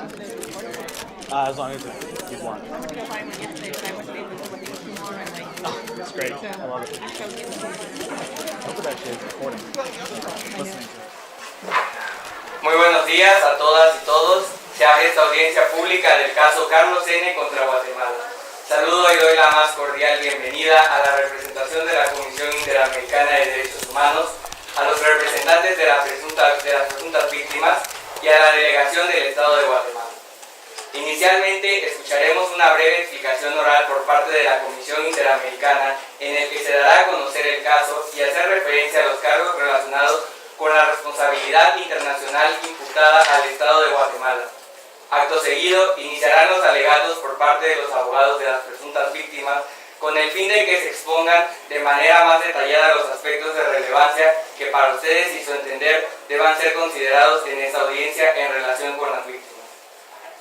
As long as you want. I went to go buy one yesterday, but I wasn't able to. I think tomorrow at night. Oh, it's great. So I love it. I showed you. I hope it actually is recording. Listening to it. Muy buenos días a todas y todos. Se abre esta audiencia pública del caso Carlos N. contra Guatemala. Saludo y doy la más cordial bienvenida a la representación de la Comisión Interamericana de Derechos Humanos, a los representantes de las presuntas víctimas y a la delegación del Estado de Guatemala. Inicialmente escucharemos una breve explicación oral por parte de la Comisión Interamericana en el que se dará a conocer el caso y hacer referencia a los cargos relacionados con la responsabilidad internacional imputada al Estado de Guatemala. Acto seguido, iniciarán los alegatos por parte de los abogados de las presuntas víctimas con el fin de que se expongan de manera más detallada los aspectos de relevancia que para ustedes y su entender deban ser considerados en esta audiencia en relación con las víctimas.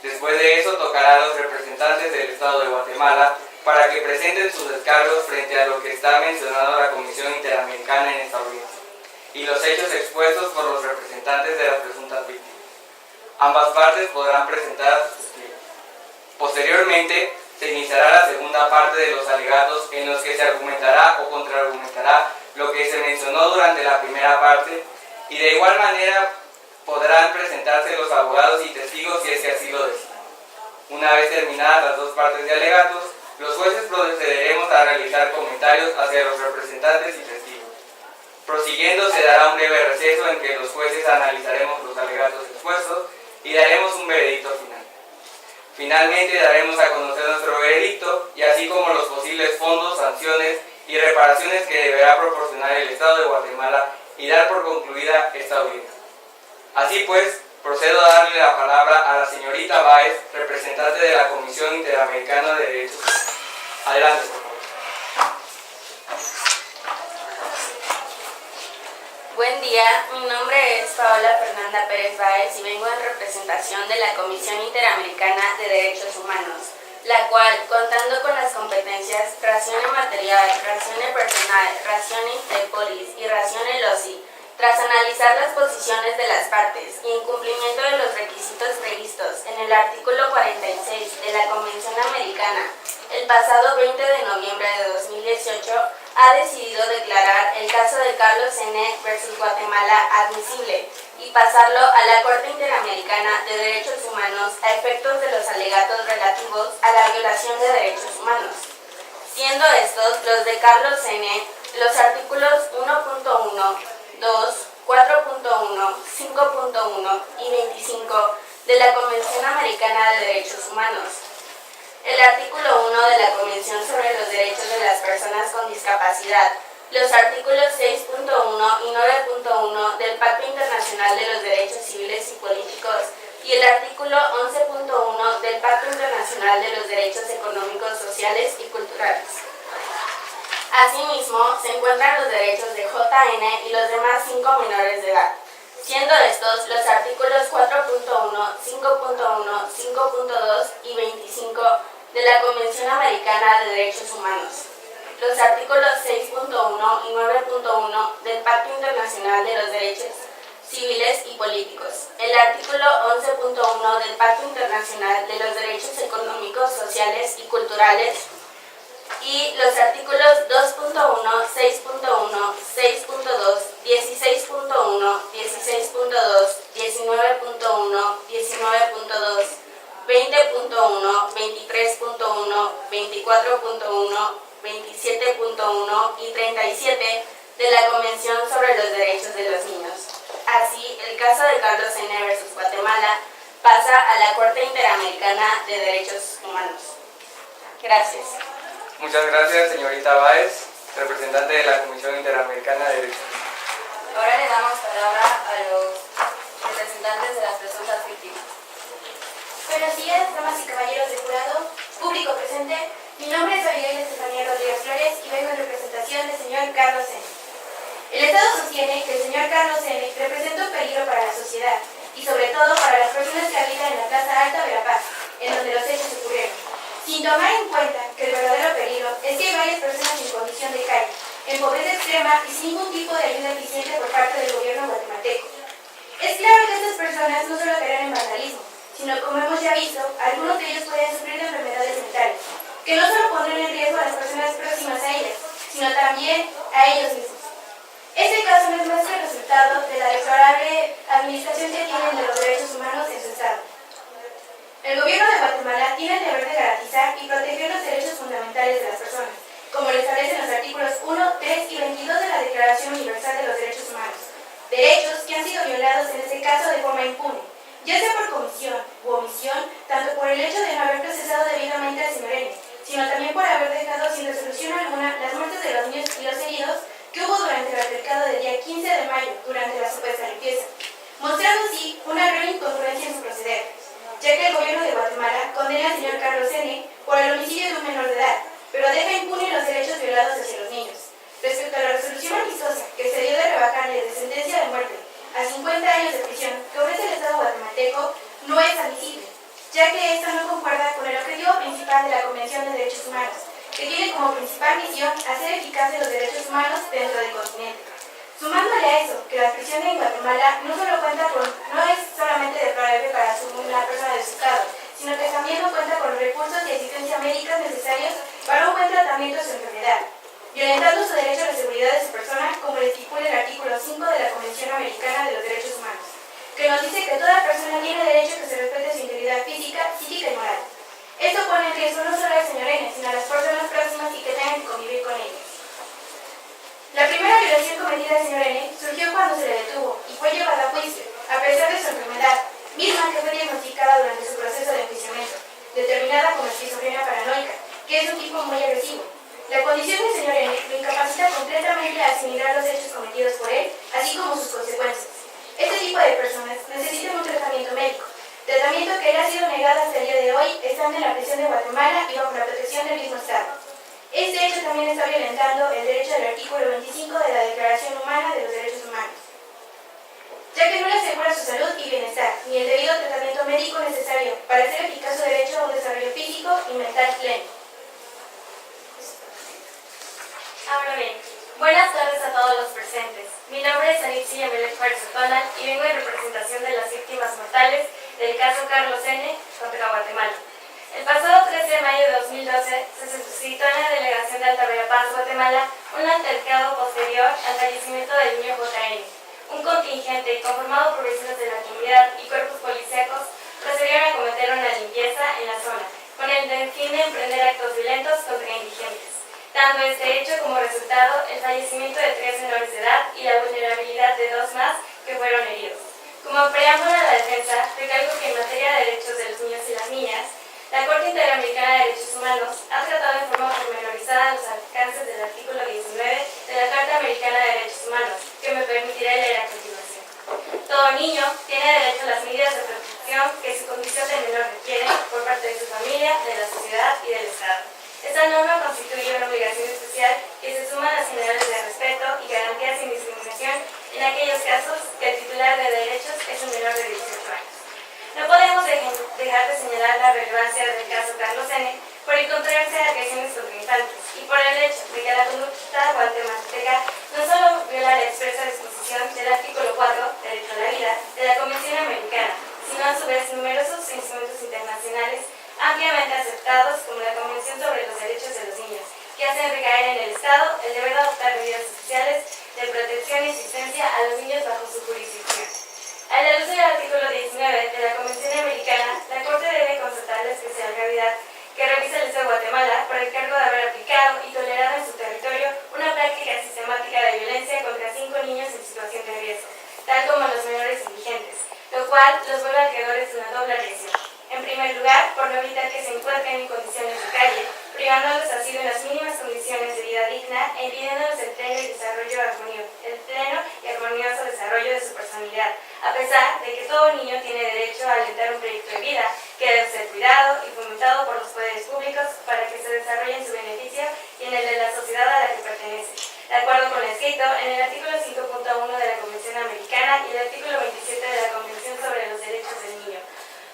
Después de eso, tocará a los representantes del Estado de Guatemala para que presenten sus descargos frente a lo que está mencionado la Comisión Interamericana en esta audiencia y los hechos expuestos por los representantes de las presuntas víctimas. Ambas partes podrán presentar a sus testigos. Posteriormente, se iniciará la segunda parte de los alegatos en los que se argumentará o contraargumentará lo que se mencionó durante la primera parte y de igual manera podrán presentarse los abogados y testigos si es que así lo deciden. Una vez terminadas las dos partes de alegatos, los jueces procederemos a realizar comentarios hacia los representantes y testigos. Prosiguiendo, se dará un breve receso en que los jueces analizaremos los alegatos expuestos y daremos un veredicto final. Finalmente daremos a conocer nuestro veredicto y así como los posibles fondos, sanciones y reparaciones que deberá proporcionar el Estado de Guatemala y dar por concluida esta audiencia. Así pues, procedo a darle la palabra a la señorita Báez, representante de la Comisión Interamericana de Derechos Humanos. Adelante, por favor. Buen día, mi nombre es Paola Fernanda Pérez Báez y vengo en representación de la Comisión Interamericana de Derechos Humanos, la cual, contando con las competencias Razione Material, Razione Personal, Razione Interpolis y Razione Loci, tras analizar las posiciones de las partes y en cumplimiento de los requisitos previstos en el artículo 46 de la Convención Americana, el pasado 20 de noviembre de 2018, ha decidido declarar el caso de Carlos N. versus Guatemala admisible y pasarlo a la Corte Interamericana de Derechos Humanos a efectos de los alegatos relativos a la violación de derechos humanos. Siendo estos los de Carlos N., los artículos 1.1, 2, 4.1, 5.1 y 25 de la Convención Americana de Derechos Humanos. El artículo 1 de la Convención sobre los Derechos de las Personas con Discapacidad, los artículos 6.1 y 9.1 del Pacto Internacional de los Derechos Civiles y Políticos y el artículo 11.1 del Pacto Internacional de los Derechos Económicos, Sociales y Culturales. Asimismo, se encuentran los derechos de JN y los demás 5 menores de edad, siendo estos los artículos 4.1, 5.1, 5.2 y 25 de la Convención Americana de Derechos Humanos, los artículos 6.1 y 9.1 del Pacto Internacional de los Derechos Civiles y Políticos, el artículo 11.1 del Pacto Internacional de los Derechos Económicos, Sociales y Culturales, y los artículos 2.1, 6.1, 6.2, 16.1, 16.2, 19.1, 19.2, 20.1, 23.1, 24.1, 27.1 y 37 de la Convención sobre los Derechos de los Niños. Así, el caso de Carlos N. versus Guatemala pasa a la Corte Interamericana de Derechos Humanos. Gracias. Muchas gracias, señorita Báez, representante de la Comisión Interamericana de Derechos Humanos. Ahora le damos palabra a los representantes de las presuntas víctimas. Buenos días, damas y caballeros del jurado, público presente. Mi nombre es Abigail Estefanía Rodríguez Flores y vengo en representación del señor Carlos N. El Estado sostiene que el señor Carlos N. representa un peligro para la sociedad y sobre todo para las personas que habitan en la Plaza Alta Verapaz, en donde los hechos ocurrieron, sin tomar en cuenta que el verdadero peligro es que hay varias personas en condición de calle, en pobreza extrema y sin ningún tipo de ayuda eficiente por parte del gobierno guatemalteco. Es claro que estas personas no solo caerán en vandalismo, sino como hemos ya visto, algunos de ellos pueden sufrir de enfermedades mentales, que no solo pondrán en riesgo a las personas próximas a ellas, sino también a ellos mismos. Este caso no es más que el resultado de la deplorable administración que tienen de los derechos humanos en su estado. El gobierno de Guatemala tiene el deber de garantizar y proteger los derechos fundamentales de las personas, como lo establecen los artículos 1, 3 y 22 de la Declaración Universal de los Derechos Humanos. Derechos que han sido violados en este caso de forma impune, ya sea por comisión u omisión, tanto por el hecho de no haber procesado debidamente al señor N., sino también por haber dejado sin resolución alguna las muertes de los niños y los heridos que hubo durante el altercado del día 15 de mayo, durante la supuesta limpieza, mostrando así una gran incongruencia en su proceder, ya que el gobierno de Guatemala condena al señor Carlos N. por el homicidio de un menor de edad, pero deja impune los derechos violados hacia los niños. Respecto a la resolución amistosa que se dio de rebajarle de sentencia de muerte a 50 años de prisión que ofrece el Estado guatemalteco, no es admisible, ya que esta no concuerda con el objetivo principal de la Convención de Derechos Humanos, que tiene como principal misión hacer eficaces los derechos humanos dentro del continente. Sumándole a eso, que la prisión en Guatemala no es solamente deplorable para una persona de su estado, sino que también no cuenta con los recursos y asistencia médica necesarios para un buen tratamiento de su enfermedad, violentando su derecho a la seguridad de su persona, como lo estipula el artículo 5 de la Convención Americana de los Derechos Humanos, que nos dice que toda persona tiene derecho a que se respete su integridad física, psíquica y moral. Esto pone en riesgo no solo al señor N., sino a las personas próximas y que tengan que convivir con ellos. La primera violación cometida al señor N. surgió cuando se le detuvo y fue llevada a juicio, a pesar de su enfermedad, misma que fue diagnosticada durante su proceso de enjuiciamiento, determinada como esquizofrenia paranoica, que es un tipo muy agresivo. La condición del señor N. lo incapacita completamente a asimilar los hechos cometidos por él, así como sus consecuencias. Este tipo de personas necesitan un tratamiento médico, tratamiento que le ha sido negado hasta el día de hoy, estando en la prisión de Guatemala y bajo la protección del mismo Estado. Este hecho también está violentando el derecho del artículo 25 de la Declaración Humana de los Derechos Humanos, ya que no le asegura su salud y bienestar, ni el debido tratamiento médico necesario para hacer eficaz su derecho a un desarrollo físico y mental pleno. Ahora bien, buenas tardes a todos los presentes. Mi nombre es Anitzi Yamilet Farzotona y vengo en representación de las víctimas mortales del caso Carlos N. contra Guatemala. El pasado 13 de mayo de 2012 se suscitó en la delegación de Alta Verapaz, Guatemala, un altercado posterior al fallecimiento del niño JN. Un contingente conformado por vecinos de la comunidad y cuerpos policíacos procedieron a cometer una limpieza en la zona, con el fin de emprender actos violentos contra indigentes, dando este hecho como resultado el fallecimiento de 3 menores de edad y la vulnerabilidad de 2 más que fueron heridos. Como preámbulo a la defensa, recalco que en materia de derechos de los niños y las niñas, la Corte Interamericana de Derechos Humanos ha tratado en forma pormenorizada los alcances del artículo 19 de la Carta Americana de Derechos Humanos, que me permitiré leer a continuación. Todo niño tiene derecho a las medidas de protección que su condición de menor requiere por parte de su familia, de la sociedad y del Estado. Esta norma constituye una obligación especial que se suma a las generales de respeto y garantía sin discriminación en aquellos casos que el titular de derechos es un menor de 18 años. No podemos dejar de señalar la relevancia del caso Carlos N. por encontrarse agresiones contra infantes y por el hecho de que la conducta guatemalteca no solo viola la expresa disposición del artículo 4, derecho a la vida, de la Convención Americana, sino a su vez numerosos instrumentos internacionales ampliamente aceptados como la Convención sobre los Derechos de los Niños, que hacen recaer en el Estado el deber de adoptar medidas especiales de protección y asistencia a los niños bajo su jurisdicción. A la luz del artículo 19 de la Convención Americana, la Corte debe constatar la especial gravedad que revisa el Estado de Guatemala por el cargo de haber aplicado y tolerado en su territorio una práctica sistemática de violencia contra 5 niños en situación de riesgo, tal como los menores indigentes, lo cual los vuelve acreedores de una doble agresión. En primer lugar, por no evitar que se encuentren en condiciones de calle, privándolos así de las mínimas condiciones de vida digna e impidiéndoles el pleno y armonioso desarrollo de su personalidad, a pesar de que todo niño tiene derecho a alentar un proyecto de vida que debe ser cuidado y fomentado por los poderes públicos para que se desarrolle en su beneficio y en el de la sociedad a la que pertenece, de acuerdo con lo escrito en el artículo 5.1 de la Convención Americana y el artículo 27 de la Convención sobre los Derechos del Niño,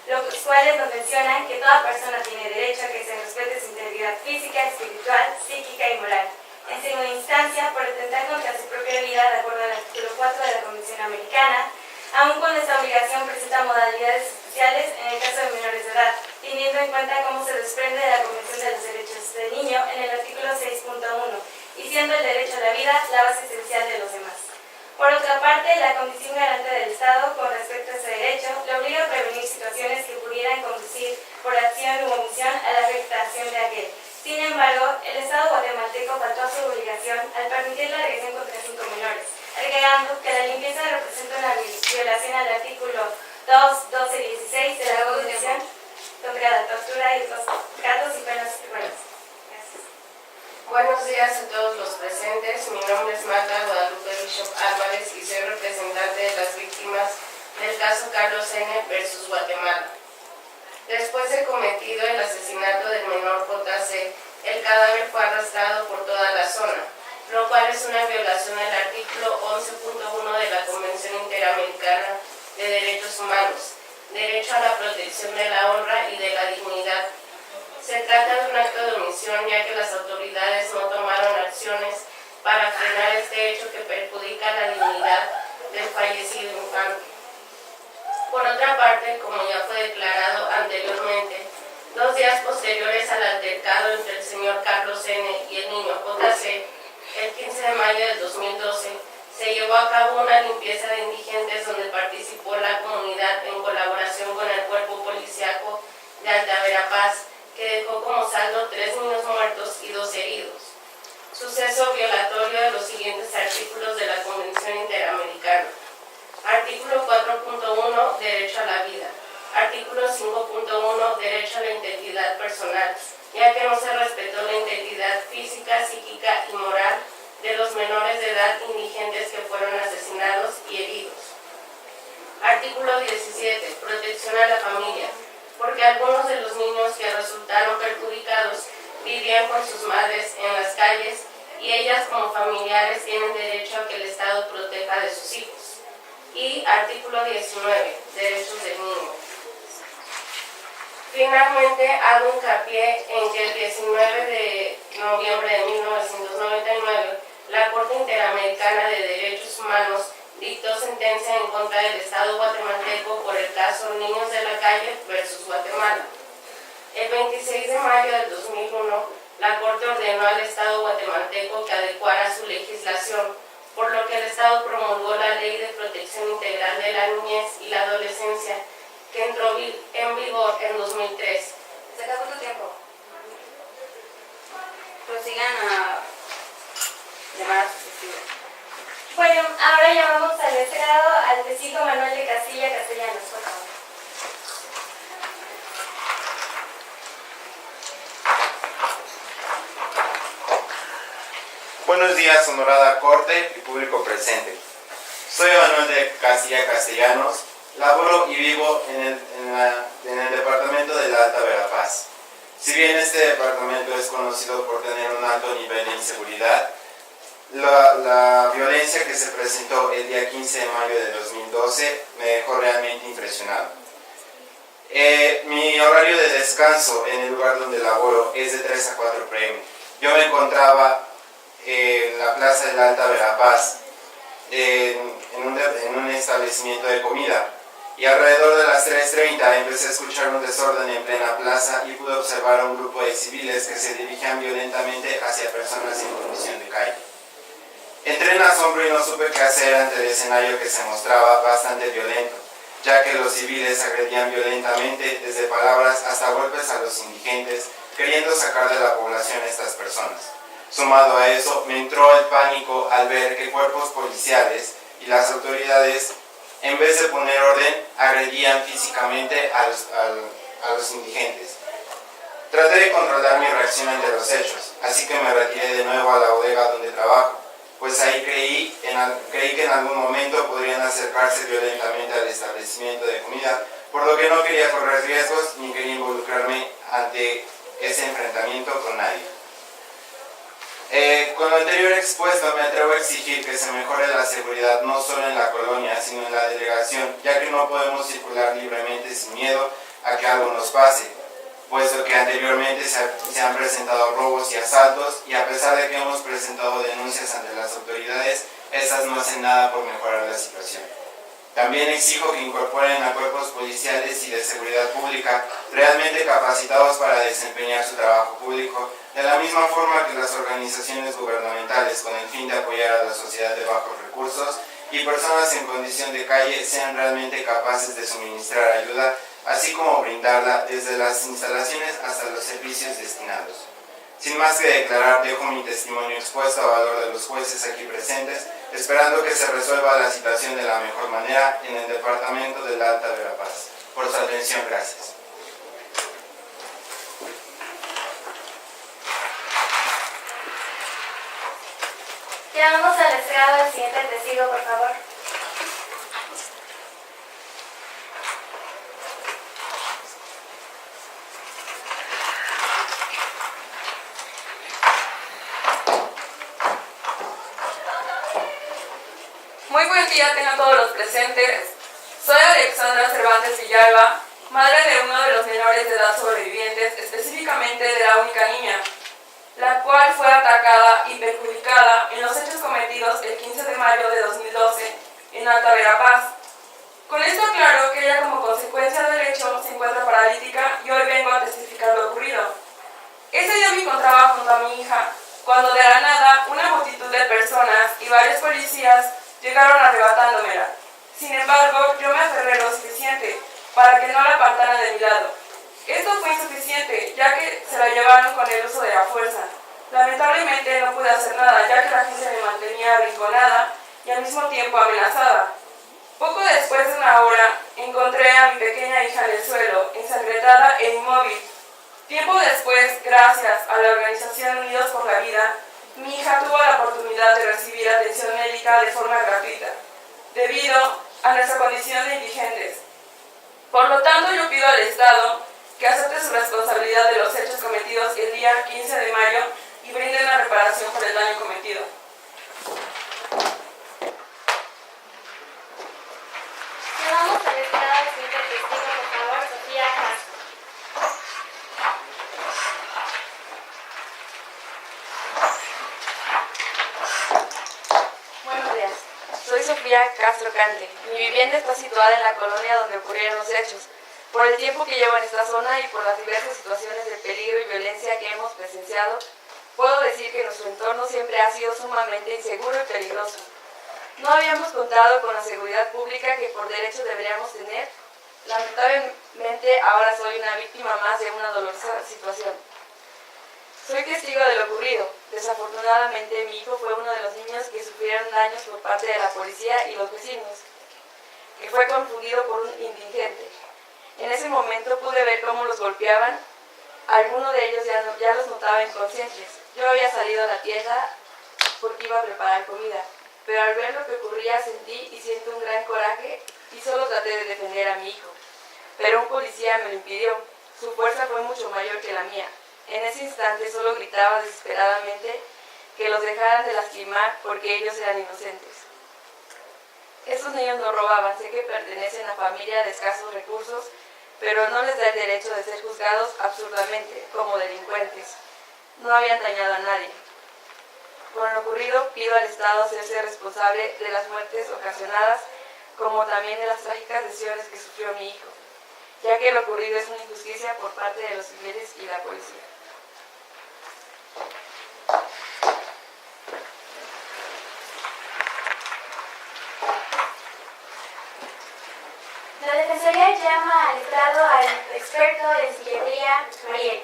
los cuales nos mencionan que toda persona tiene derecho a que se respete su integridad física, espiritual, psíquica y moral. En segunda instancia, por atentar contra su propia vida, de acuerdo al artículo 4 de la Convención Americana, Aun cuando esta obligación presenta modalidades especiales en el caso de menores de edad, teniendo en cuenta cómo se desprende de la Convención de los Derechos del Niño en el artículo 6.1, y siendo el derecho a la vida la base esencial de los demás. Por otra parte, la condición garante del Estado con respecto a ese derecho le obliga a prevenir situaciones que pudieran conducir por acción u omisión a la afectación de aquel. Sin embargo, el Estado guatemalteco faltó a su obligación al permitir la agresión contra 5 menores, alegando que la limpieza representa una violación al artículo 2, 12 y 16 de la Convención contra la tortura y los tratos y penas crueles. Buenos días a todos los presentes. Mi nombre es Magda Guadalupe Bishop Álvarez y soy representante de las víctimas del caso Carlos N. versus Guatemala. Después de cometido el asesinato del menor JC, el cadáver fue arrastrado por toda la zona, lo cual es una violación del artículo 11.1 de la Convención Interamericana de Derechos Humanos, derecho a la protección de la honra y de la dignidad. Se trata de un acto de omisión, ya que las autoridades no tomaron acciones para frenar este hecho que perjudica la dignidad del fallecido infante. Por otra parte, como ya fue declarado anteriormente, 2 días posteriores al altercado entre el señor Carlos N. y el niño JC, el 15 de mayo del 2012, se llevó a cabo una limpieza de indigentes donde participó la comunidad en colaboración con el cuerpo policíaco de Alta Verapaz, que dejó como saldo 3 niños muertos y 2 heridos. Suceso violatorio de los siguientes artículos de la Convención Interamericana. Artículo 4.1, derecho a la vida. Artículo 5.1, derecho a la integridad personal, ya que no se respetó la integridad física, psíquica y moral de los menores de edad indigentes que fueron asesinados y heridos. Artículo 17, protección a la familia, porque algunos de los niños que resultaron perjudicados vivían con sus madres en las calles y ellas como familiares tienen derecho a que el Estado proteja de sus hijos. Y artículo 19, derechos del niño. Finalmente, hago hincapié en que el 19 de noviembre de 1999, la Corte Interamericana de Derechos Humanos dictó sentencia en contra del Estado guatemalteco por el caso Niños de la Calle versus Guatemala. El 26 de mayo del 2001, la Corte ordenó al Estado guatemalteco que adecuara su legislación, por lo que el Estado promulgó la Ley de Protección Integral de la Niñez y la Adolescencia, que entró en vigor en 2003. ¿Se acabó tu tiempo? Prosigan a llamar a sus testigos. Bueno, ahora llamamos al letrado, al testigo Manuel de Castilla Castellanos, por favor. Buenos días, honorada Corte y público presente. Soy Manuel de Castilla Castellanos, laboro y vivo en el departamento de la Alta Verapaz. Si bien este departamento es conocido por tener un alto nivel de inseguridad, la violencia que se presentó el día 15 de mayo de 2012 me dejó realmente impresionado. Mi horario de descanso en el lugar donde laboro es de 3 a 4 p.m. Yo me encontraba en la plaza de la Alta Verapaz, en un establecimiento de comida, y alrededor de las 3:30 empecé a escuchar un desorden en plena plaza y pude observar a un grupo de civiles que se dirigían violentamente hacia personas en condición de calle. Entré en asombro y no supe qué hacer ante el escenario que se mostraba bastante violento, ya que los civiles agredían violentamente desde palabras hasta golpes a los indigentes, queriendo sacar de la población a estas personas. Sumado a eso, me entró el pánico al ver que cuerpos policiales y las autoridades, en vez de poner orden, agredían físicamente a los indigentes. Traté de controlar mi reacción ante los hechos, así que me retiré de nuevo a la bodega donde trabajo, pues ahí creí que en algún momento podrían acercarse violentamente al establecimiento de comida, por lo que no quería correr riesgos ni quería involucrarme ante ese enfrentamiento con nadie. Con lo anterior expuesto, me atrevo a exigir que se mejore la seguridad no solo en la colonia, sino en la delegación, ya que no podemos circular libremente sin miedo a que algo nos pase, puesto que anteriormente se han presentado robos y asaltos, y a pesar de que hemos presentado denuncias ante las autoridades, estas no hacen nada por mejorar la situación. También exijo que incorporen a cuerpos policiales y de seguridad pública realmente capacitados para desempeñar su trabajo público, de la misma forma que las organizaciones gubernamentales, con el fin de apoyar a la sociedad de bajos recursos y personas en condición de calle sean realmente capaces de suministrar ayuda, así como brindarla desde las instalaciones hasta los servicios destinados. Sin más que declarar, dejo mi testimonio expuesto a valor de los jueces aquí presentes, esperando que se resuelva la situación de la mejor manera en el departamento del Alta Verapaz. Por su atención, gracias. Llamamos al estrado al siguiente testigo, por favor. Muy buen día tengan todos los presentes. Soy Alexandra Cervantes Villalba, madre de uno de los menores de edad sobrevivientes, específicamente de la única niña, la cual fue atacada y perjudicada en los hechos cometidos el 15 de mayo de 2012 en Alta Verapaz. Con esto aclaro que ella, como consecuencia del hecho, se encuentra paralítica y hoy vengo a testificar lo ocurrido. Ese día me encontraba junto a mi hija cuando de la nada una multitud de personas y varios policías llegaron arrebatándomela. Sin embargo, yo me aferré lo suficiente para que no la apartaran de mi lado. Esto fue insuficiente, ya que se la llevaron con el uso de la fuerza. Lamentablemente no pude hacer nada, ya que la gente me mantenía arrinconada y al mismo tiempo amenazada. Poco después de una hora, encontré a mi pequeña hija en el suelo, ensangrentada e inmóvil. Tiempo después, gracias a la organización Unidos por la Vida, mi hija tuvo la oportunidad de recibir atención médica de forma gratuita, debido a nuestra condición de indigentes. Por lo tanto, yo pido al Estado que acepte su responsabilidad de los hechos cometidos el día 15 de mayo y brinde una reparación por el daño cometido. Llamamos al estrado al siguiente testigo, por favor, Sofía Castro. Buenos días, soy Sofía Castro Cante. Mi vivienda está situada en la colonia donde ocurrieron los hechos. Por el tiempo que llevo en esta zona y por las diversas situaciones de peligro y violencia que hemos presenciado, puedo decir que nuestro entorno siempre ha sido sumamente inseguro y peligroso. No habíamos contado con la seguridad pública que por derecho deberíamos tener. Lamentablemente, ahora soy una víctima más de una dolorosa situación. Soy testigo de lo ocurrido. Desafortunadamente, mi hijo fue uno de los niños que sufrieron daños por parte de la policía y los vecinos, que fue confundido por un indigente. En ese momento pude ver cómo los golpeaban. Algunos de ellos ya los notaba inconscientes. Yo había salido a la tienda porque iba a preparar comida, pero al ver lo que ocurría sentí y siento un gran coraje y solo traté de defender a mi hijo. Pero un policía me lo impidió. Su fuerza fue mucho mayor que la mía. En ese instante solo gritaba desesperadamente que los dejaran de lastimar porque ellos eran inocentes. Estos niños no robaban, sé que pertenecen a familias de escasos recursos, pero no les da el derecho de ser juzgados absurdamente como delincuentes. No habían dañado a nadie. Con lo ocurrido, pido al Estado hacerse responsable de las muertes ocasionadas, como también de las trágicas lesiones que sufrió mi hijo, ya que lo ocurrido es una injusticia por parte de los civiles y la policía. La Defensoría llama al estrado al experto en psiquiatría, Mariel.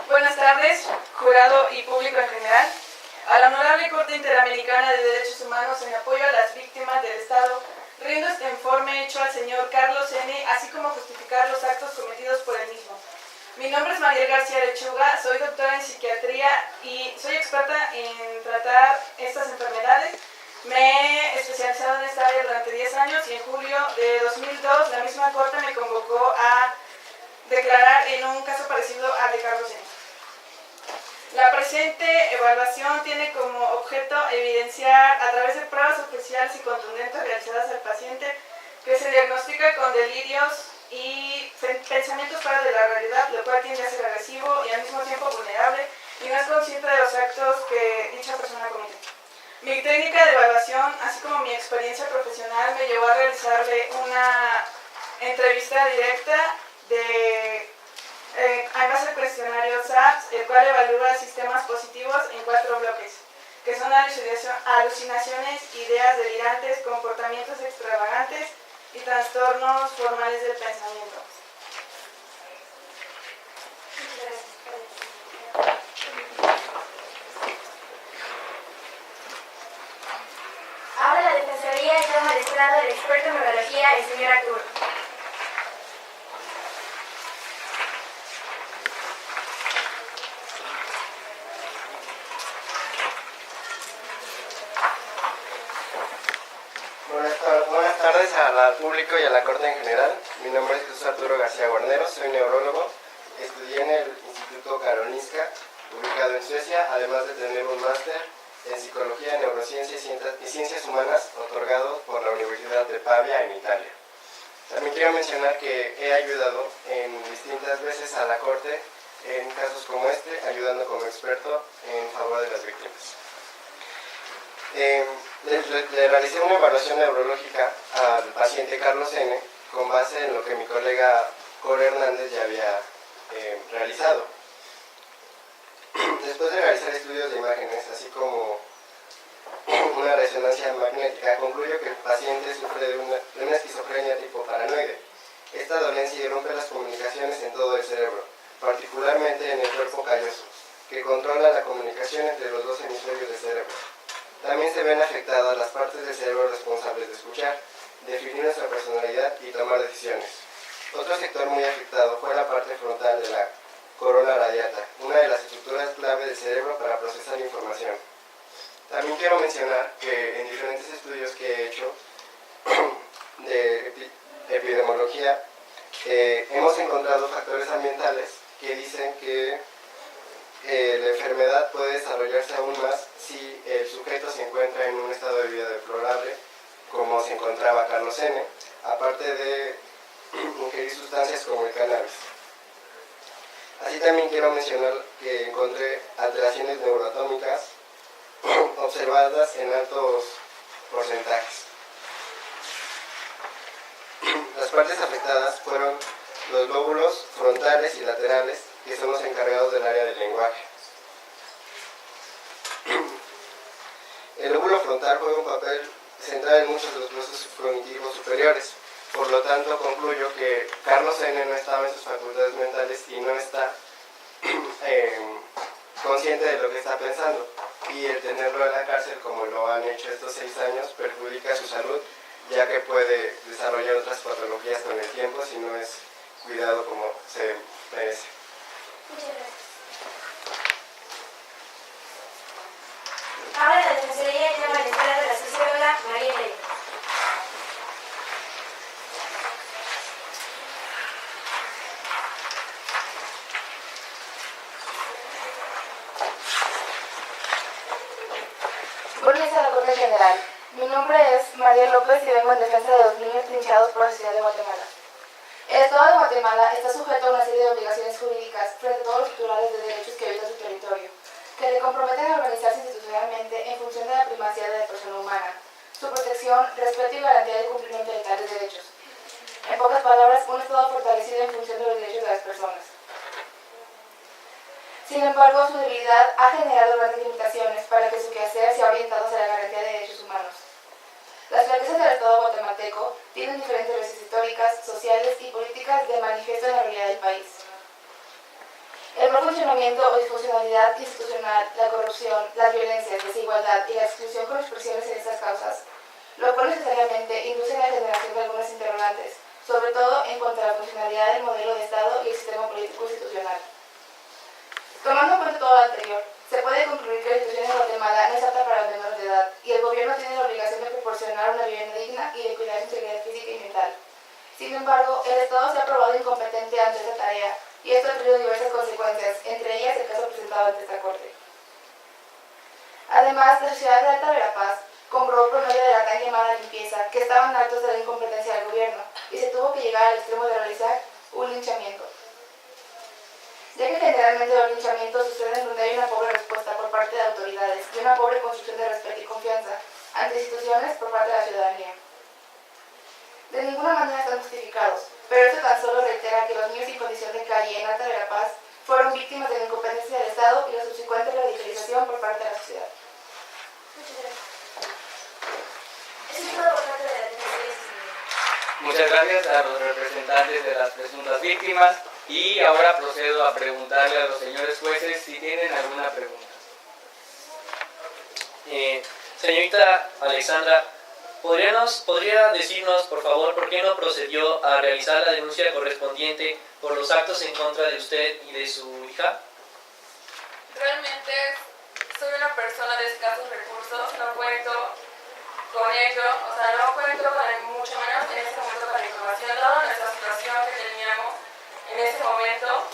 Buenas tardes, jurado y público en general. A la Honorable Corte Interamericana de Derechos Humanos, en apoyo a las víctimas del Estado, rindo este informe hecho al señor Carlos N., así como justificar los actos cometidos por el mismo. Mi nombre es Mariel García Lechuga, soy doctora en psiquiatría y soy experta en tratar estas enfermedades. Me he especializado en esta área durante 10 años y en julio de 2002 la misma Corte me convocó a declarar en un caso parecido al de Carlos N. La presente evaluación tiene como objeto evidenciar a través de pruebas oficiales y contundentes realizadas al paciente que se diagnostica con delirios y pensamientos fuera de la realidad, lo cual tiende a ser agresivo y al mismo tiempo vulnerable y no es consciente de los actos que dicha persona comete. Mi técnica de evaluación, así como mi experiencia profesional, me llevó a realizarle una entrevista directa en base al cuestionario SAPS, el cual evalúa sistemas positivos en 4 bloques, que son alucinaciones, ideas delirantes, comportamientos extravagantes y trastornos formales del pensamiento. Ahora la Defensoría llama al estrado del experto en neurología, el señor Arturo. Buenas tardes al público y a la Corte en general. Mi nombre es Jesús Arturo García Guarneros, soy neurólogo. Estudié en el Instituto Karolinska, ubicado en Suecia, además de tener un máster en Psicología, Neurociencia y Ciencias Humanas, otorgado por la Universidad de Pavia en Italia. También quiero mencionar que he ayudado en distintas veces a la Corte en casos como este, ayudando como experto en favor de las víctimas. Le realicé una evaluación neurológica al paciente Carlos N. con base en lo que mi colega Cora Hernández ya había realizado. Después de realizar estudios de imágenes, así como una resonancia magnética, concluyo que el paciente sufre de una esquizofrenia tipo paranoide. Esta dolencia irrumpe las comunicaciones en todo el cerebro, particularmente en el cuerpo calloso, que controla la comunicación entre los 2 hemisferios del cerebro. También se ven afectadas las partes del cerebro responsables de escuchar, definir nuestra personalidad y tomar decisiones. Otro sector muy afectado fue la parte frontal de la corona radiata, una de las estructuras clave del cerebro para procesar información. También quiero mencionar que en diferentes estudios que he hecho de epidemiología, hemos encontrado factores ambientales que dicen que la enfermedad puede desarrollarse aún más si el sujeto se encuentra en un estado de vida deplorable, como se encontraba Carlos N., aparte de ingerir sustancias como el cannabis. Así también quiero mencionar que encontré alteraciones neuroatómicas observadas en altos porcentajes. Las partes afectadas fueron los lóbulos frontales y laterales, que son los encargados del área del lenguaje. El lóbulo frontal juega un papel central en muchos de los procesos cognitivos superiores. Por lo tanto, concluyo que Carlos N. no estaba en sus facultades mentales y no está consciente de lo que está pensando. Y el tenerlo en la cárcel, como lo han hecho estos 6 años, perjudica su salud, ya que puede desarrollar otras patologías con el tiempo si no es cuidado como se merece. Muchas gracias. Ahora la Defensoría llama al estrado de la socióloga María Elena. Buenos días a la Corte General. Mi nombre es María López y vengo en defensa de los niños trinchados por la sociedad de Guatemala. El Estado de Guatemala está sujeto a una serie de obligaciones jurídicas frente a todos los titulares de derechos que habitan su territorio, que le comprometen a organizarse institucionalmente en función de la primacía de la persona humana, su protección, respeto y garantía del cumplimiento de tales derechos. En pocas palabras, un Estado fortalecido en función de los derechos de las personas. Sin embargo, su debilidad ha generado grandes limitaciones para que su quehacer sea orientado hacia la garantía de derechos humanos. Las flaquezas del Estado guatemalteco tienen diferentes raíces históricas, sociales y políticas de manifiesto en la realidad del país. El mal funcionamiento o disfuncionalidad institucional, la corrupción, las violencias, desigualdad y la exclusión con expresiones en estas causas, lo cual necesariamente induce a la generación de algunas interrogantes, sobre todo en cuanto a la funcionalidad del modelo de Estado y el sistema político institucional. Tomando en cuenta todo lo anterior, se puede concluir que la situación en Guatemala no es apta para los menores de edad y el gobierno tiene la obligación de proporcionar una vivienda digna y de cuidar su integridad física y mental. Sin embargo, el Estado se ha probado incompetente ante esta tarea y esto ha tenido diversas consecuencias, entre ellas el caso presentado ante esta Corte. Además, la sociedad de Alta Verapaz comprobó por medio de la tan llamada limpieza que estaban hartos de la incompetencia del gobierno, y se tuvo que llegar al extremo de realizar un linchamiento. Ya que generalmente los linchamientos suceden donde hay una pobre respuesta por parte de autoridades y una pobre construcción de respeto y confianza ante instituciones por parte de la ciudadanía. De ninguna manera están justificados, pero esto tan solo reitera que los niños en condición de calle en Alta Verapaz fueron víctimas de la incompetencia del Estado y la subsecuente radicalización por parte de la sociedad. Muchas gracias. Eso es todo por parte de la Defensoría. Muchas gracias a los representantes de las presuntas víctimas y ahora procedo a preguntarle a los señores jueces si tienen alguna pregunta. Señorita Alexandra, ¿podría decirnos, por favor, por qué no procedió a realizar la denuncia correspondiente por los actos en contra de usted y de su hija? Realmente soy una persona de escasos recursos, no cuento con ello, no cuento con mucho menos en este momento con la información, dada nuestra situación que teníamos en ese momento.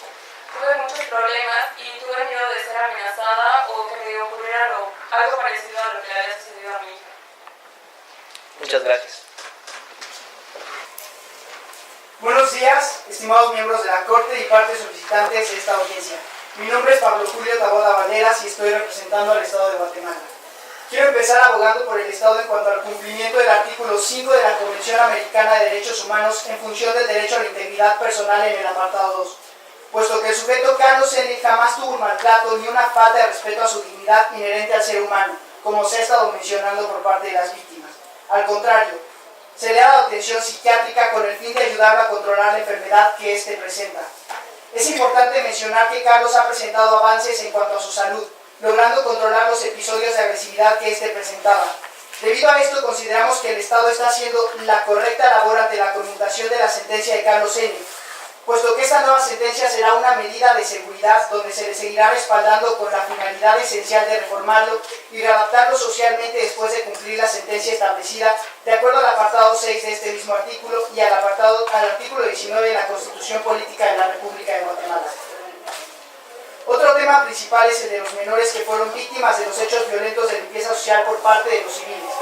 Tuve muchos problemas y tuve miedo de ser amenazada o que me ocurriera algo parecido a lo que le había sucedido a mi hija. Muchas gracias. Buenos días, estimados miembros de la Corte y partes solicitantes de esta audiencia. Mi nombre es Pablo Julio Taboada Valeras y estoy representando al Estado de Guatemala. Quiero empezar abogando por el Estado en cuanto al cumplimiento del artículo 5 de la Convención Americana de Derechos Humanos en función del derecho a la integridad personal en el apartado 2, puesto que el sujeto Carlos N. jamás tuvo un maltrato ni una falta de respeto a su dignidad inherente al ser humano, como se ha estado mencionando por parte de las víctimas. Al contrario, se le ha dado atención psiquiátrica con el fin de ayudarlo a controlar la enfermedad que éste presenta. Es importante mencionar que Carlos ha presentado avances en cuanto a su salud, logrando controlar los episodios de agresividad que éste presentaba. Debido a esto, consideramos que el Estado está haciendo la correcta labor ante la conmutación de la sentencia de Carlos N., puesto que esta nueva sentencia será una medida de seguridad donde se le seguirá respaldando con la finalidad esencial de reformarlo y readaptarlo socialmente después de cumplir la sentencia establecida de acuerdo al apartado 6 de este mismo artículo y al artículo 19 de la Constitución Política de la República de Guatemala. Otro tema principal es el de los menores que fueron víctimas de los hechos violentos de limpieza social por parte de los civiles,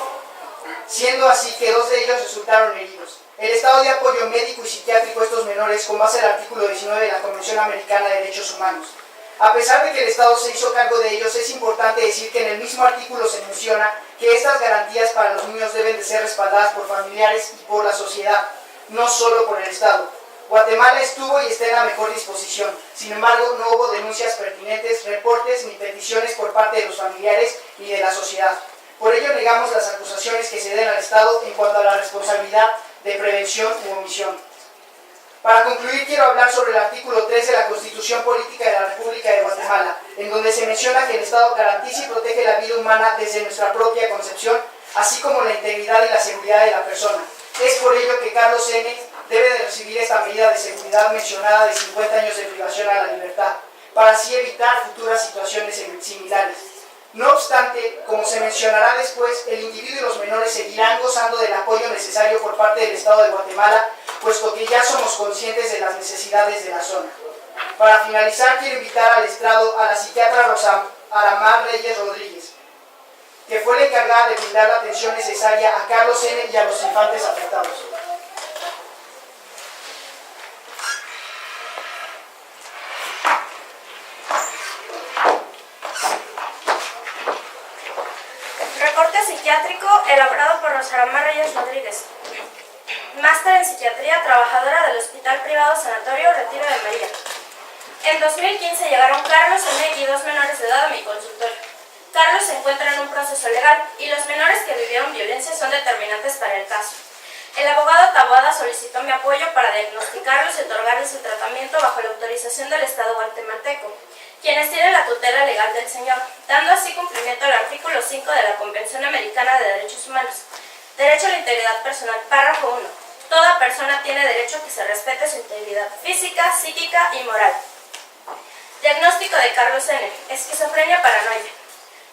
siendo así que 2 de ellos resultaron heridos. El Estado dio apoyo médico y psiquiátrico a estos menores con base al artículo 19 de la Convención Americana de Derechos Humanos. A pesar de que el Estado se hizo cargo de ellos, es importante decir que en el mismo artículo se menciona que estas garantías para los niños deben de ser respaldadas por familiares y por la sociedad, no solo por el Estado. Guatemala estuvo y está en la mejor disposición. Sin embargo, no hubo denuncias pertinentes, reportes ni peticiones por parte de los familiares ni de la sociedad. Por ello negamos las acusaciones que se den al Estado en cuanto a la responsabilidad de prevención u omisión. Para concluir, quiero hablar sobre el artículo 3 de la Constitución Política de la República de Guatemala, en donde se menciona que el Estado garantiza y protege la vida humana desde nuestra propia concepción, así como la integridad y la seguridad de la persona. Es por ello que Carlos N. debe de recibir esta medida de seguridad mencionada de 50 años de privación a la libertad, para así evitar futuras situaciones similares. No obstante, como se mencionará después, el individuo y los menores seguirán gozando del apoyo necesario por parte del Estado de Guatemala, puesto que ya somos conscientes de las necesidades de la zona. Para finalizar, quiero invitar al estrado a la psiquiatra Rosa Aramar Reyes Rodríguez, que fue la encargada de brindar la atención necesaria a Carlos N. y a los infantes afectados. Reporte psiquiátrico elaborado por Rosa Aramar Reyes Rodríguez, máster en psiquiatría, trabajadora del Hospital Privado Sanatorio Retiro de María. En 2015 llegaron Carlos N. y 2 menores de edad a mi consultorio. Carlos se encuentra en un proceso legal y los menores que vivieron violencia son determinantes para el caso. El abogado Taboada solicitó mi apoyo para diagnosticarlos y otorgarles el tratamiento bajo la autorización del Estado guatemalteco, quienes tienen la tutela legal del señor, dando así cumplimiento al artículo 5 de la Convención Americana de Derechos Humanos. Derecho a la integridad personal, párrafo 1. Toda persona tiene derecho a que se respete su integridad física, psíquica y moral. Diagnóstico de Carlos N. Esquizofrenia paranoide.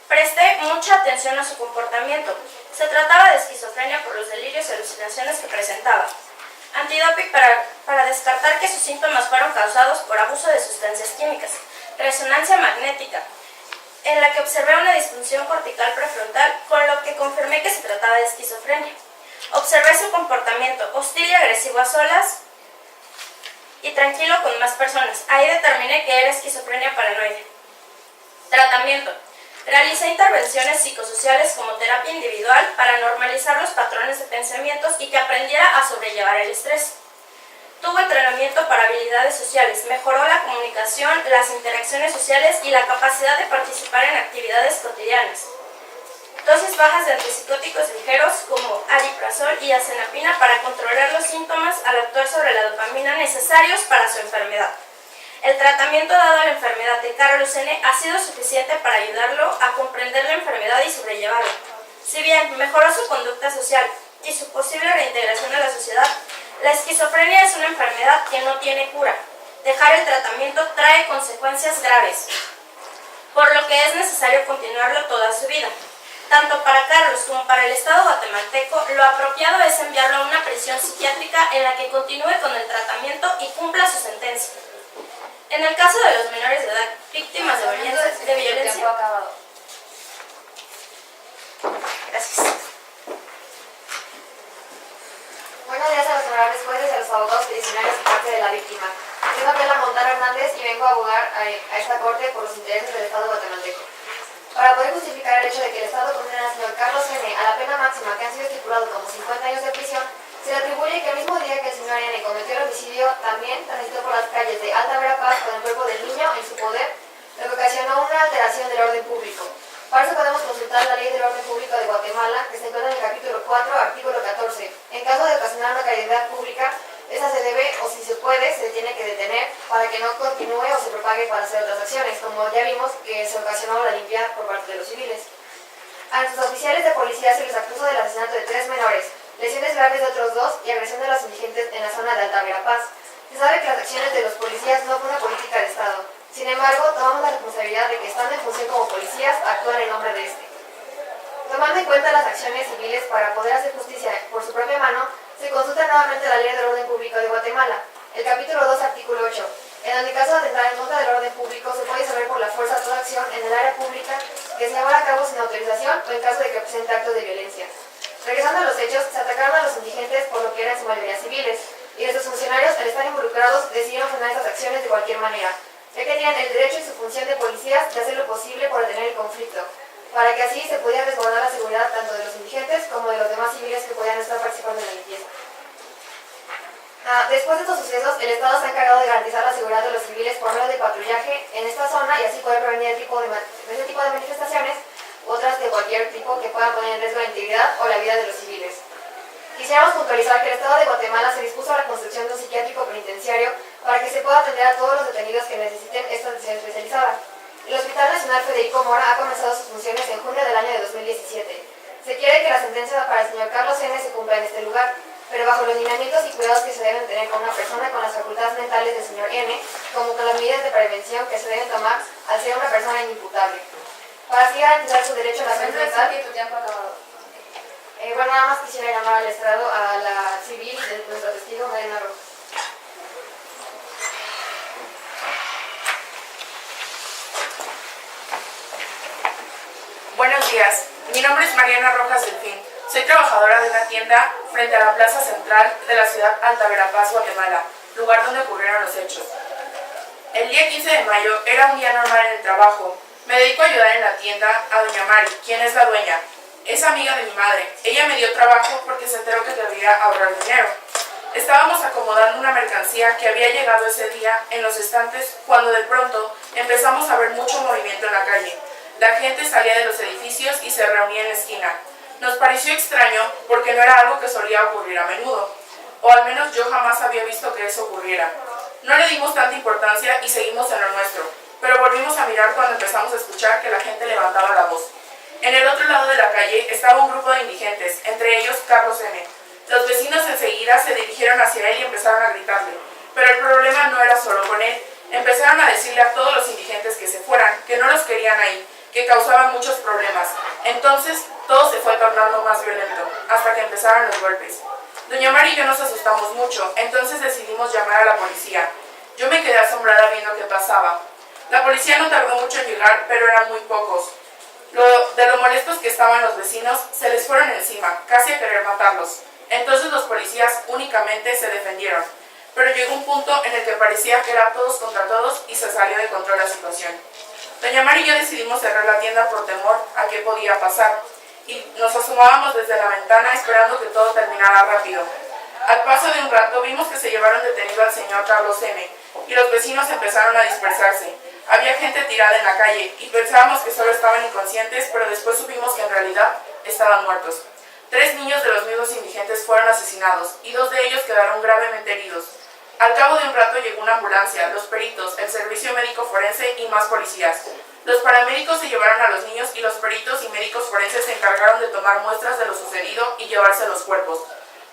Presté mucha atención a su comportamiento. Se trataba de esquizofrenia por los delirios y alucinaciones que presentaba. Antidoping para descartar que sus síntomas fueron causados por abuso de sustancias químicas. Resonancia magnética, en la que observé una disfunción cortical prefrontal, con lo que confirmé que se trataba de esquizofrenia. Observé su comportamiento hostil y agresivo a solas y tranquilo con más personas. Ahí determiné que era esquizofrenia paranoide. Tratamiento. Realicé intervenciones psicosociales como terapia individual para normalizar los patrones de pensamientos y que aprendiera a sobrellevar el estrés. Tuvo entrenamiento para habilidades sociales, mejoró la comunicación, las interacciones sociales y la capacidad de participar en actividades cotidianas. Dosis bajas de antipsicóticos ligeros como ariprazol y azenapina para controlar los síntomas al actuar sobre la dopamina necesarios para su enfermedad. El tratamiento dado a la enfermedad de Carlos N. ha sido suficiente para ayudarlo a comprender la enfermedad y sobrellevarla. Si bien mejoró su conducta social y su posible reintegración a la sociedad, la esquizofrenia es una enfermedad que no tiene cura. Dejar el tratamiento trae consecuencias graves, por lo que es necesario continuarlo toda su vida. Tanto para Carlos como para el Estado guatemalteco, lo apropiado es enviarlo a una prisión psiquiátrica en la que continúe con el tratamiento y cumpla su sentencia. En el caso de los menores de edad víctimas de violencia... Gracias. Buenos días a los honorables jueces y a los abogados peticionarios y parte de la víctima. Soy Gabriela Montano Hernández y vengo a abogar a esta corte por los intereses del Estado guatemalteco. Para poder justificar el hecho de que el Estado condena al señor Carlos N. a la pena máxima que han sido estipulados como 50 años de prisión, se le atribuye que el mismo día que el señor N. cometió el homicidio, también transitó por las calles de Alta Verapaz con el cuerpo del niño en su poder, lo que ocasionó una alteración del orden público. Para eso podemos consultar la Ley del Orden Público de Guatemala, que se encuentra en el capítulo 4, artículo 14. En caso de ocasionar una calamidad pública, esa se debe, o si se puede, se tiene que detener para que no continúe o se propague para hacer otras acciones, como ya vimos que se ocasionó la limpia por parte de los civiles. A nuestros oficiales de policía se les acusa del asesinato de 3 menores, lesiones graves de otros 2 y agresión de los indigentes en la zona de Alta Verapaz. Se sabe que las acciones de los policías no fue una política de Estado. Sin embargo, tomamos la responsabilidad de que, estando en función como policías, actúan en nombre de este. Tomando en cuenta las acciones civiles para poder hacer justicia por su propia mano, se consulta nuevamente la Ley del Orden Público de Guatemala, el capítulo 2, artículo 8, en donde en caso de atentar en contra del orden público se puede disolver por la fuerza toda acción en el área pública que se llevará a cabo sin autorización o en caso de que presente actos de violencia. Regresando a los hechos, se atacaron a los indigentes por lo que eran en su mayoría civiles, y nuestros funcionarios, al estar involucrados, decidieron frenar esas acciones de cualquier manera, ya que tienen el derecho y su función de policías de hacer lo posible por detener el conflicto, para que así se pudiera resguardar la seguridad tanto de los indigentes como de los demás civiles que podían estar participando en la limpieza. Después de estos sucesos, el Estado se ha encargado de garantizar la seguridad de los civiles por medio de patrullaje en esta zona y así poder prevenir ese tipo de manifestaciones u otras de cualquier tipo que puedan poner en riesgo la integridad o la vida de los civiles. Quisiéramos puntualizar que el Estado de Guatemala se dispuso a la construcción de un psiquiátrico penitenciario para que se pueda atender a todos los detenidos que necesiten esta atención especializada. El Hospital Nacional Federico Mora ha comenzado sus funciones en junio del año de 2017. Se quiere que la sentencia para el señor Carlos N. se cumpla en este lugar, pero bajo los lineamientos y cuidados que se deben tener con una persona con las facultades mentales del señor N, como con las medidas de prevención que se deben tomar al ser una persona inimputable. Para así garantizar su derecho a la salud mental. Bueno, nada más quisiera llamar al estrado a la civil de nuestro testigo, Mariana Rojas. Buenos días, mi nombre es Mariana Rojas Delfín. Soy trabajadora de una tienda frente a la plaza central de la ciudad Alta Verapaz, Guatemala, lugar donde ocurrieron los hechos. El día 15 de mayo era un día normal en el trabajo. Me dedico a ayudar en la tienda a doña Mari, quien es la dueña. Es amiga de mi madre. Ella me dio trabajo porque se enteró que debía ahorrar dinero. Estábamos acomodando una mercancía que había llegado ese día en los estantes cuando de pronto empezamos a ver mucho movimiento en la calle. La gente salía de los edificios y se reunía en la esquina. Nos pareció extraño porque no era algo que solía ocurrir a menudo, o al menos yo jamás había visto que eso ocurriera. No le dimos tanta importancia y seguimos en lo nuestro, pero volvimos a mirar cuando empezamos a escuchar que la gente levantaba la voz. En el otro lado de la calle estaba un grupo de indigentes, entre ellos Carlos N. Los vecinos enseguida se dirigieron hacia él y empezaron a gritarle, pero el problema no era solo con él. Empezaron a decirle a todos los indigentes que se fueran, que no los querían ahí, que causaban muchos problemas. Entonces todo se fue tornando más violento, hasta que empezaron los golpes. Doña Mari y yo nos asustamos mucho, entonces decidimos llamar a la policía. Yo me quedé asombrada viendo qué pasaba. La policía no tardó mucho en llegar, pero eran muy pocos. De lo molestos que estaban los vecinos, se les fueron encima, casi a querer matarlos. Entonces los policías únicamente se defendieron, pero llegó un punto en el que parecía que era todos contra todos y se salió de control la situación. Doña Mari y yo decidimos cerrar la tienda por temor a qué podía pasar y nos asomábamos desde la ventana esperando que todo terminara rápido. Al paso de un rato vimos que se llevaron detenido al señor Carlos N. y los vecinos empezaron a dispersarse. Había gente tirada en la calle y pensábamos que solo estaban inconscientes, pero después supimos que en realidad estaban muertos. 3 niños de los mismos indigentes fueron asesinados y 2 de ellos quedaron gravemente heridos. Al cabo de un rato llegó una ambulancia, los peritos, el servicio médico forense y más policías. Los paramédicos se llevaron a los niños y los peritos y médicos forenses se encargaron de tomar muestras de lo sucedido y llevarse los cuerpos.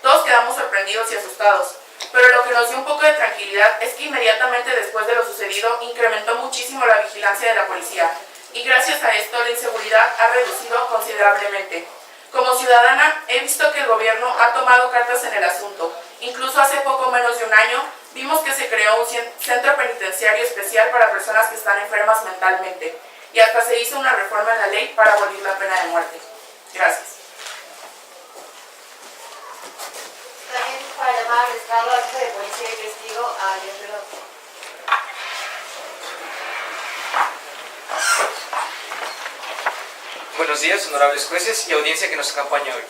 Todos quedamos sorprendidos y asustados, pero lo que nos dio un poco de tranquilidad es que inmediatamente después de lo sucedido incrementó muchísimo la vigilancia de la policía y gracias a esto la inseguridad ha reducido considerablemente. Como ciudadana he visto que el gobierno ha tomado cartas en el asunto. Incluso hace poco menos de un año vimos que se creó un centro penitenciario especial para personas que están enfermas mentalmente y hasta se hizo una reforma en la ley para abolir la pena de muerte. Gracias. También para llamar al Estado, al jefe de policía y testigo a Díaz Veloz. Buenos días, honorables jueces y audiencia que nos acompaña hoy.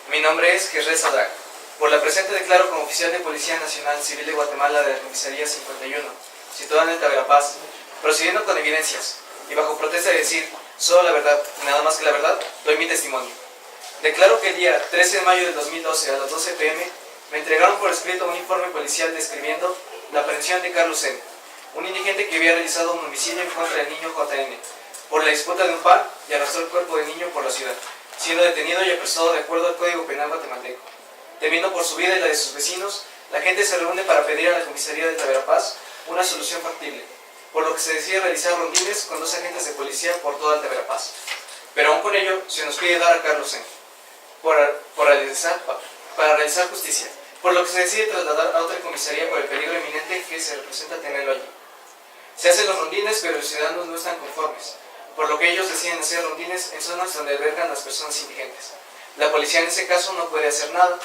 Mi nombre es Jesús Sadrag. Por la presente declaro como oficial de Policía Nacional Civil de Guatemala de la Comisaría 51, situada en el Taberapaz, procediendo con evidencias y bajo protesta de decir solo la verdad y nada más que la verdad, doy mi testimonio. Declaro que el día 13 de mayo del 2012 a las 12 p.m. me entregaron por escrito un informe policial describiendo la aprehensión de Carlos N., un indigente que había realizado un homicidio en contra del niño JN, por la disputa de un par y arrastró el cuerpo del niño por la ciudad, siendo detenido y apresado de acuerdo al Código Penal guatemalteco. Temiendo por su vida y la de sus vecinos, la gente se reúne para pedir a la comisaría de Taberapaz una solución factible, por lo que se decide realizar rondines con 2 agentes de policía por toda el Taberapaz. Pero aún con ello, se nos pide dar a Carlos N. para realizar justicia, por lo que se decide trasladar a otra comisaría por el peligro inminente que se representa tenerlo allí. Se hacen los rondines, pero los ciudadanos no están conformes, por lo que ellos deciden hacer rondines en zonas donde albergan las personas indigentes. La policía en ese caso no puede hacer nada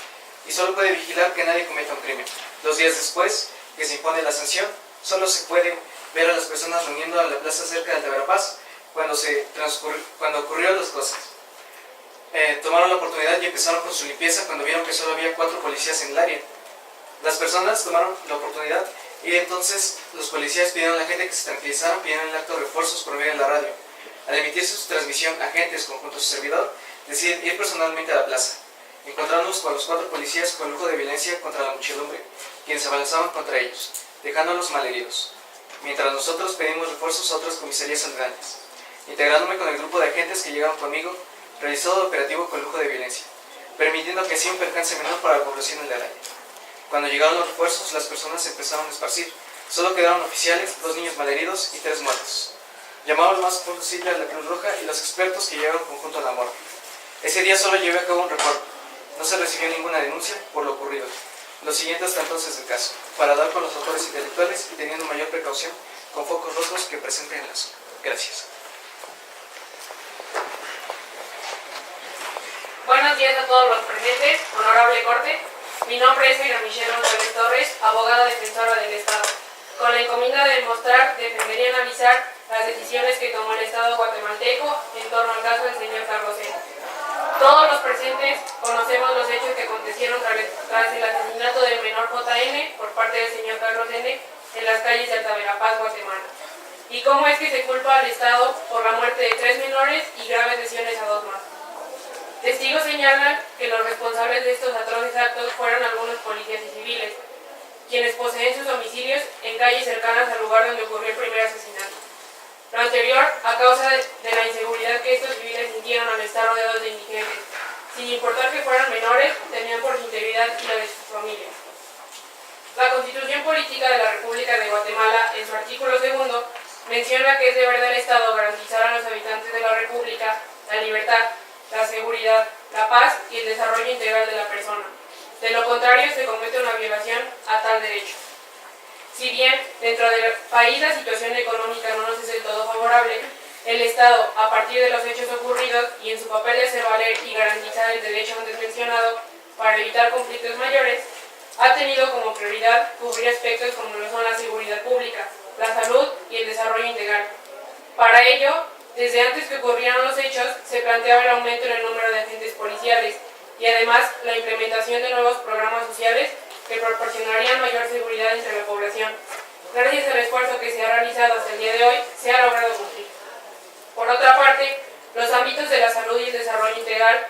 y solo puede vigilar que nadie cometa un crimen. 2 días después que se impone la sanción, solo se puede ver a las personas reuniendo a la plaza cerca del Taberapaz cuando ocurrieron las cosas. Tomaron la oportunidad y empezaron con su limpieza cuando vieron que solo había 4 policías en el área. Las personas tomaron la oportunidad y entonces los policías pidieron a la gente que se tranquilizaran, pidieron el acto de refuerzos por medio de la radio. Al emitir su transmisión, agentes junto a su servidor deciden ir personalmente a la plaza, encontrándonos con los 4 policías con lujo de violencia contra la muchedumbre, quienes se abalanzaban contra ellos, dejándolos malheridos, mientras nosotros pedimos refuerzos a otras comisarías aledañas. Integrándome con el grupo de agentes que llegaron conmigo, realizó el operativo con lujo de violencia, permitiendo que así un percance menor para la población en la área. Cuando llegaron los refuerzos, las personas se empezaron a esparcir. Solo quedaron oficiales, 2 niños malheridos y 3 muertos. Llamamos más posible a la Cruz Roja y los expertos que llegaron conjunto a la morgue. Ese día solo llevé a cabo un reporte. No se recibió ninguna denuncia por lo ocurrido. Lo siguiente hasta entonces el caso, para dar con los autores intelectuales y teniendo mayor precaución con focos rojos que presenten en la zona. Gracias. Buenos días a todos los presentes, honorable corte. Mi nombre es Ira Michelle González Torres, abogada defensora del Estado. Con la encomienda de demostrar, defender y analizar las decisiones que tomó el Estado guatemalteco en torno al caso del señor Carlos N. Todos los presentes conocemos los hechos que acontecieron tras el asesinato del menor JN por parte del señor Carlos N. en las calles de Taberapaz, Guatemala. Y cómo es que se culpa al Estado por la muerte de 3 menores y graves lesiones a 2 más. Testigos señalan que los responsables de estos atroces actos fueron algunos policías y civiles, quienes poseen sus domicilios en calles cercanas al lugar donde ocurrió el primer asesinato. Lo anterior a causa de la inseguridad que estos civiles sintieron al estar rodeados de indigentes. Sin importar que fueran menores, temían por su integridad y la de sus familias. La Constitución Política de la República de Guatemala, en su artículo 2, menciona que es deber del Estado garantizar a los habitantes de la República la libertad, la seguridad, la paz y el desarrollo integral de la persona. De lo contrario, se comete una violación a tal derecho. Si bien dentro del país la situación económica no nos es del todo favorable, el Estado, a partir de los hechos ocurridos y en su papel de hacer valer y garantizar el derecho antes mencionado para evitar conflictos mayores, ha tenido como prioridad cubrir aspectos como lo son la seguridad pública, la salud y el desarrollo integral. Para ello, desde antes que ocurrieran los hechos, se planteaba el aumento en el número de agentes policiales y además la implementación de nuevos programas sociales que proporcionarían mayor seguridad entre la población. Gracias al esfuerzo que se ha realizado hasta el día de hoy, se ha logrado cumplir. Por otra parte, los ámbitos de la salud y el desarrollo integral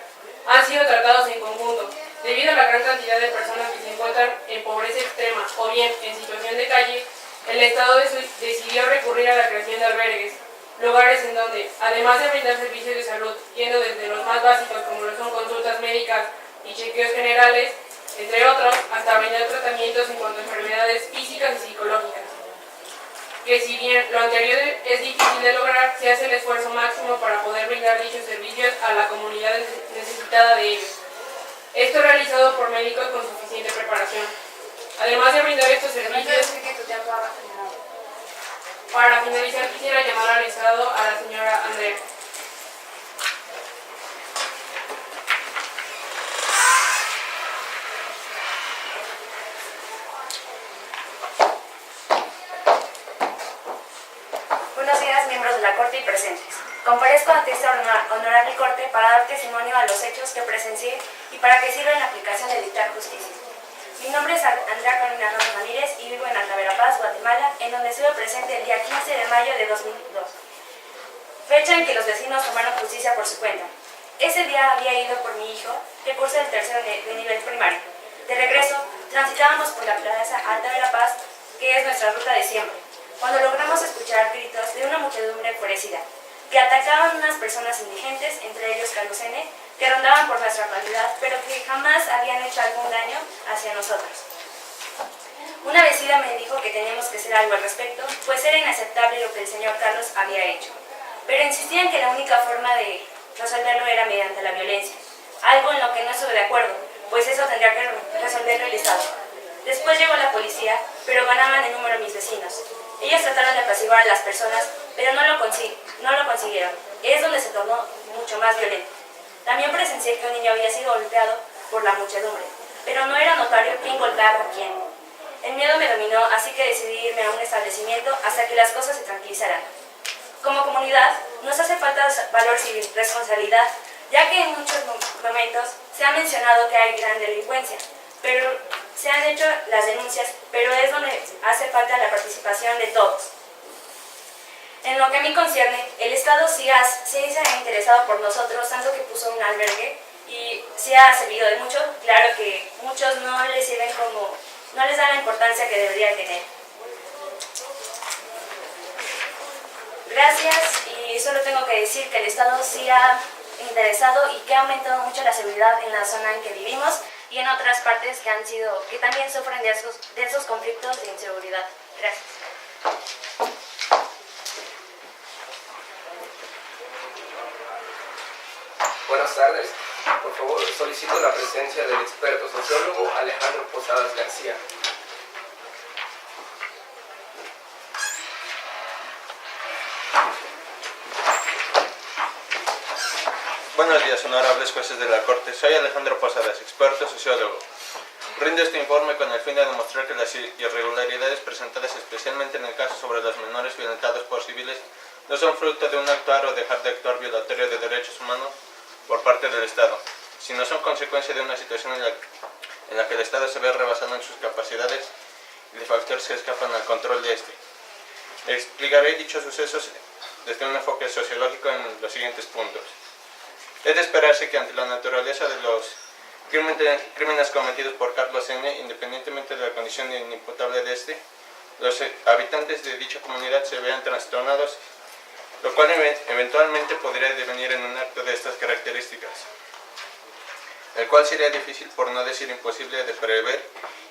han sido tratados en conjunto. Debido a la gran cantidad de personas que se encuentran en pobreza extrema o bien en situación de calle, el Estado decidió recurrir a la creación de albergues, lugares en donde, además de brindar servicios de salud, yendo desde los más básicos como lo son consultas médicas y chequeos generales, entre otros, hasta brindar tratamientos en cuanto a enfermedades físicas y psicológicas. Que si bien lo anterior es difícil de lograr, se hace el esfuerzo máximo para poder brindar dichos servicios a la comunidad necesitada de ellos. Esto realizado por médicos con suficiente preparación. Además de brindar estos servicios, para finalizar quisiera llamar al Estado a la señora Andrea. Buenos días, miembros de la Corte y presentes. Comparezco ante esta honorable Corte para dar testimonio a los hechos que presencié y para que sirva en la aplicación de dictar justicia. Mi nombre es Andrea Carolina Ramos Ramírez y vivo en Alta Verapaz, Guatemala, en donde estuve presente el día 15 de mayo de 2002, fecha en que los vecinos tomaron justicia por su cuenta. Ese día había ido por mi hijo, que cursa el tercero de nivel primario. De regreso, transitábamos por la plaza Alta Verapaz, que es nuestra ruta de siempre, cuando logramos escuchar gritos de una muchedumbre enfurecida, que atacaban unas personas indigentes, entre ellos Carlos N., que rondaban por nuestra calidad, pero que jamás habían hecho algún daño hacia nosotros. Una vecina me dijo que teníamos que hacer algo al respecto, pues era inaceptable lo que el señor Carlos había hecho, pero insistían que la única forma de resolverlo era mediante la violencia, algo en lo que no estuve de acuerdo, pues eso tendría que resolverlo el Estado. Después llegó la policía, pero ganaban en número mis vecinos. Ellos trataron de apaciguar a las personas, pero no lo consiguieron. Es donde se tornó mucho más violento. También presencié que un niño había sido golpeado por la muchedumbre, pero no era notorio quién golpeaba a quién. El miedo me dominó, así que decidí irme a un establecimiento hasta que las cosas se tranquilizaran. Como comunidad, nos hace falta valor civil, responsabilidad, ya que en muchos momentos se ha mencionado que hay gran delincuencia, pero se han hecho las denuncias, pero es donde hace falta la participación de todos. En lo que a mí concierne, el Estado sí se ha interesado por nosotros, tanto que puso un albergue y sí ha servido de mucho. Claro que muchos no les sirven no les dan la importancia que debería tener. Gracias, y solo tengo que decir que el Estado sí ha interesado y que ha aumentado mucho la seguridad en la zona en que vivimos y en otras partes que también sufren de esos conflictos de inseguridad. Gracias. Buenas tardes. Por favor, solicito la presencia del experto sociólogo Alejandro Posadas García. Buenos días, honorables jueces de la Corte. Soy Alejandro Posadas, experto sociólogo. Rindo este informe con el fin de demostrar que las irregularidades presentadas especialmente en el caso sobre los menores violentados por civiles no son fruto de un actuar o dejar de actuar violatorio de derechos humanos por parte del Estado, sino son consecuencia de una situación en la que el Estado se ve rebasado en sus capacidades y de factores que escapan al control de este. Explicaré dichos sucesos desde un enfoque sociológico en los siguientes puntos. Es de esperarse que ante la naturaleza de los crímenes cometidos por Carlos N., independientemente de la condición inimputable de este, los habitantes de dicha comunidad se vean trastornados, lo cual eventualmente podría devenir en un acto de estas características, el cual sería difícil, por no decir imposible, de prever,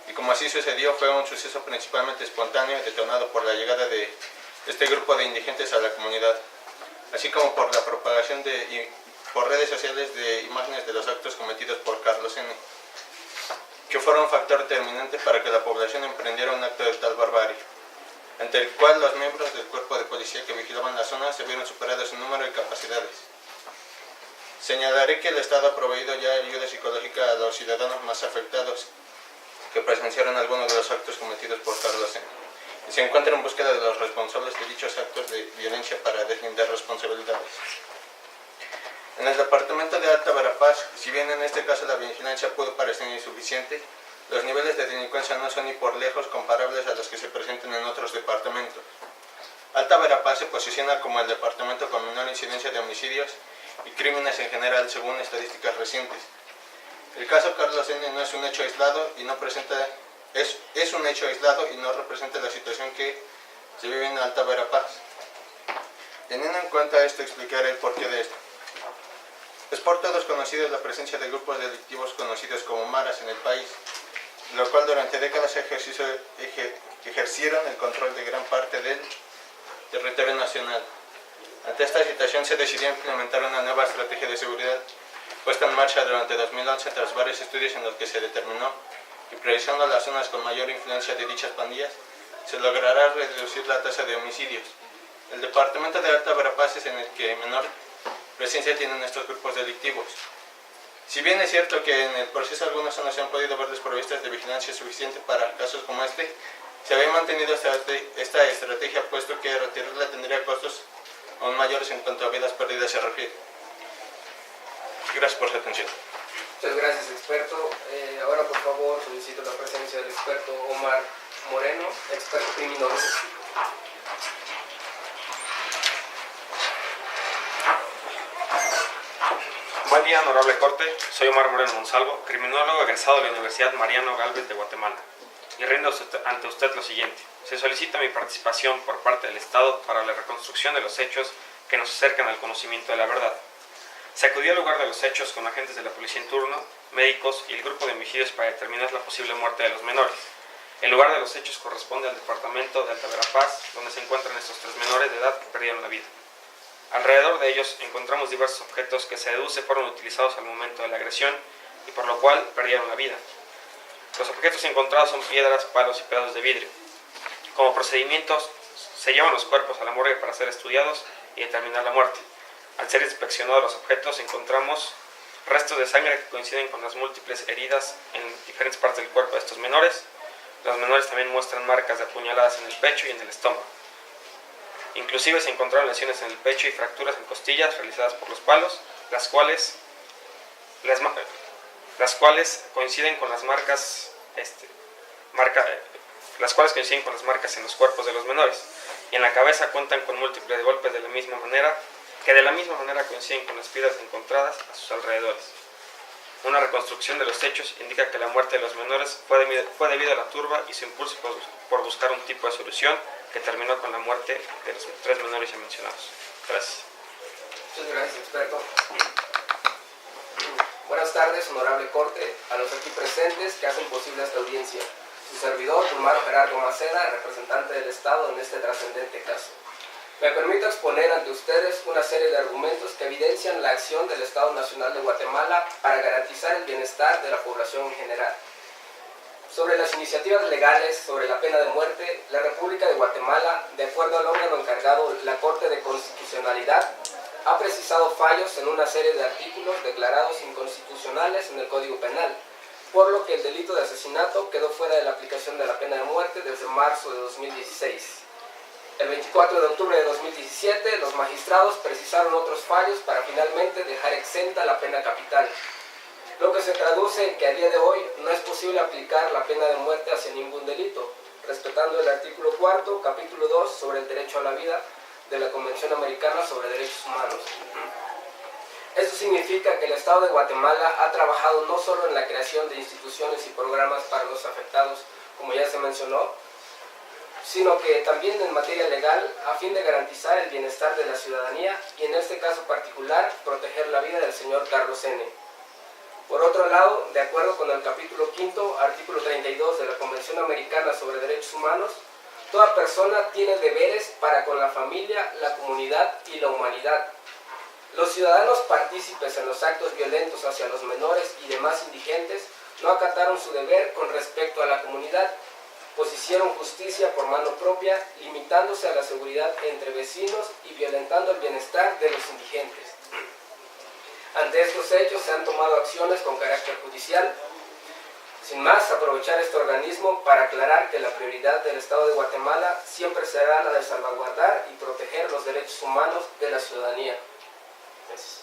y como así sucedió, fue un suceso principalmente espontáneo, detonado por la llegada de este grupo de indigentes a la comunidad, así como por la propagación por redes sociales de imágenes de los actos cometidos por Carlos N., que fueron un factor determinante para que la población emprendiera un acto de tal barbarie. ante el cual los miembros del cuerpo de policía que vigilaban la zona se vieron superados en número y capacidades. Señalaré que el Estado ha proveído ya ayuda psicológica a los ciudadanos más afectados que presenciaron algunos de los actos cometidos por Carlos N. Y se encuentra en búsqueda de los responsables de dichos actos de violencia para deslindar responsabilidades. En el departamento de Alta Verapaz, si bien en este caso la vigilancia pudo parecer insuficiente, los niveles de delincuencia no son ni por lejos comparables a los que se presentan en otros departamentos. Alta Verapaz se posiciona como el departamento con menor incidencia de homicidios y crímenes en general según estadísticas recientes. El caso Carlos N. no es un hecho aislado y no presenta, es un hecho aislado y no representa la situación que se vive en Alta Verapaz. Teniendo en cuenta esto, explicaré el porqué de esto. Es por todos conocidos la presencia de grupos delictivos conocidos como maras en el país, lo cual durante décadas ejercieron el control de gran parte del territorio nacional. Ante esta situación se decidió implementar una nueva estrategia de seguridad puesta en marcha durante 2011 tras varios estudios en los que se determinó que priorizando las zonas con mayor influencia de dichas pandillas se logrará reducir la tasa de homicidios. El departamento de Alta Verapaz es en el que menor presencia tienen estos grupos delictivos. Si bien es cierto que en el proceso algunas zonas se han podido ver desprovistas de vigilancia suficiente para casos como este, se había mantenido esta estrategia puesto que retirarla tendría costos aún mayores en cuanto a vidas perdidas se refiere. Gracias por su atención. Muchas gracias, experto. Ahora, por favor, solicito la presencia del experto Omar Moreno, experto criminólogo. Buen día, honorable Corte. Soy Omar Moreno Monsalvo, criminólogo egresado de la Universidad Mariano Galvez de Guatemala. Y rindo ante usted lo siguiente. Se solicita mi participación por parte del Estado para la reconstrucción de los hechos que nos acercan al conocimiento de la verdad. Se acudió al lugar de los hechos con agentes de la policía en turno, médicos y el grupo de homicidios para determinar la posible muerte de los menores. El lugar de los hechos corresponde al departamento de Alta Verapaz, donde se encuentran estos 3 menores de edad que perdieron la vida. Alrededor de ellos encontramos diversos objetos que se deduce fueron utilizados al momento de la agresión y por lo cual perdieron la vida. Los objetos encontrados son piedras, palos y pedazos de vidrio. Como procedimientos, se llevan los cuerpos a la morgue para ser estudiados y determinar la muerte. Al ser inspeccionados los objetos encontramos restos de sangre que coinciden con las múltiples heridas en diferentes partes del cuerpo de estos menores. Los menores también muestran marcas de apuñaladas en el pecho y en el estómago. Inclusive se encontraron lesiones en el pecho y fracturas en costillas realizadas por los palos, las cuales coinciden con las marcas en los cuerpos de los menores. Y en la cabeza cuentan con múltiples golpes de la misma manera coinciden con las piedras encontradas a sus alrededores. Una reconstrucción de los hechos indica que la muerte de los menores fue debido a la turba y su impulso por buscar un tipo de solución que terminó con la muerte de los 3 menores ya mencionados. Gracias. Muchas gracias, experto. Buenas tardes, honorable Corte, a los aquí presentes que hacen posible esta audiencia. Su servidor, Fulmaro Gerardo Maceda, representante del Estado en este trascendente caso. Me permito exponer ante ustedes una serie de argumentos que evidencian la acción del Estado Nacional de Guatemala para garantizar el bienestar de la población en general. Sobre las iniciativas legales sobre la pena de muerte, la República de Guatemala, de acuerdo al órgano encargado, la Corte de Constitucionalidad, ha precisado fallos en una serie de artículos declarados inconstitucionales en el Código Penal, por lo que el delito de asesinato quedó fuera de la aplicación de la pena de muerte desde marzo de 2016. El 24 de octubre de 2017, los magistrados precisaron otros fallos para finalmente dejar exenta la pena capital, lo que se traduce en que a día de hoy no es posible aplicar la pena de muerte hacia ningún delito, respetando el artículo 4, capítulo 2 sobre el derecho a la vida de la Convención Americana sobre Derechos Humanos. Esto significa que el Estado de Guatemala ha trabajado no solo en la creación de instituciones y programas para los afectados, como ya se mencionó, sino que también en materia legal a fin de garantizar el bienestar de la ciudadanía y en este caso particular proteger la vida del señor Carlos N. Por otro lado, de acuerdo con el capítulo 5, artículo 32 de la Convención Americana sobre Derechos Humanos, toda persona tiene deberes para con la familia, la comunidad y la humanidad. Los ciudadanos partícipes en los actos violentos hacia los menores y demás indigentes no acataron su deber con respecto a la comunidad pues hicieron justicia por mano propia, limitándose a la seguridad entre vecinos y violentando el bienestar de los indigentes. Ante estos hechos se han tomado acciones con carácter judicial. Sin más, aprovechar este organismo para aclarar que la prioridad del Estado de Guatemala siempre será la de salvaguardar y proteger los derechos humanos de la ciudadanía. Gracias.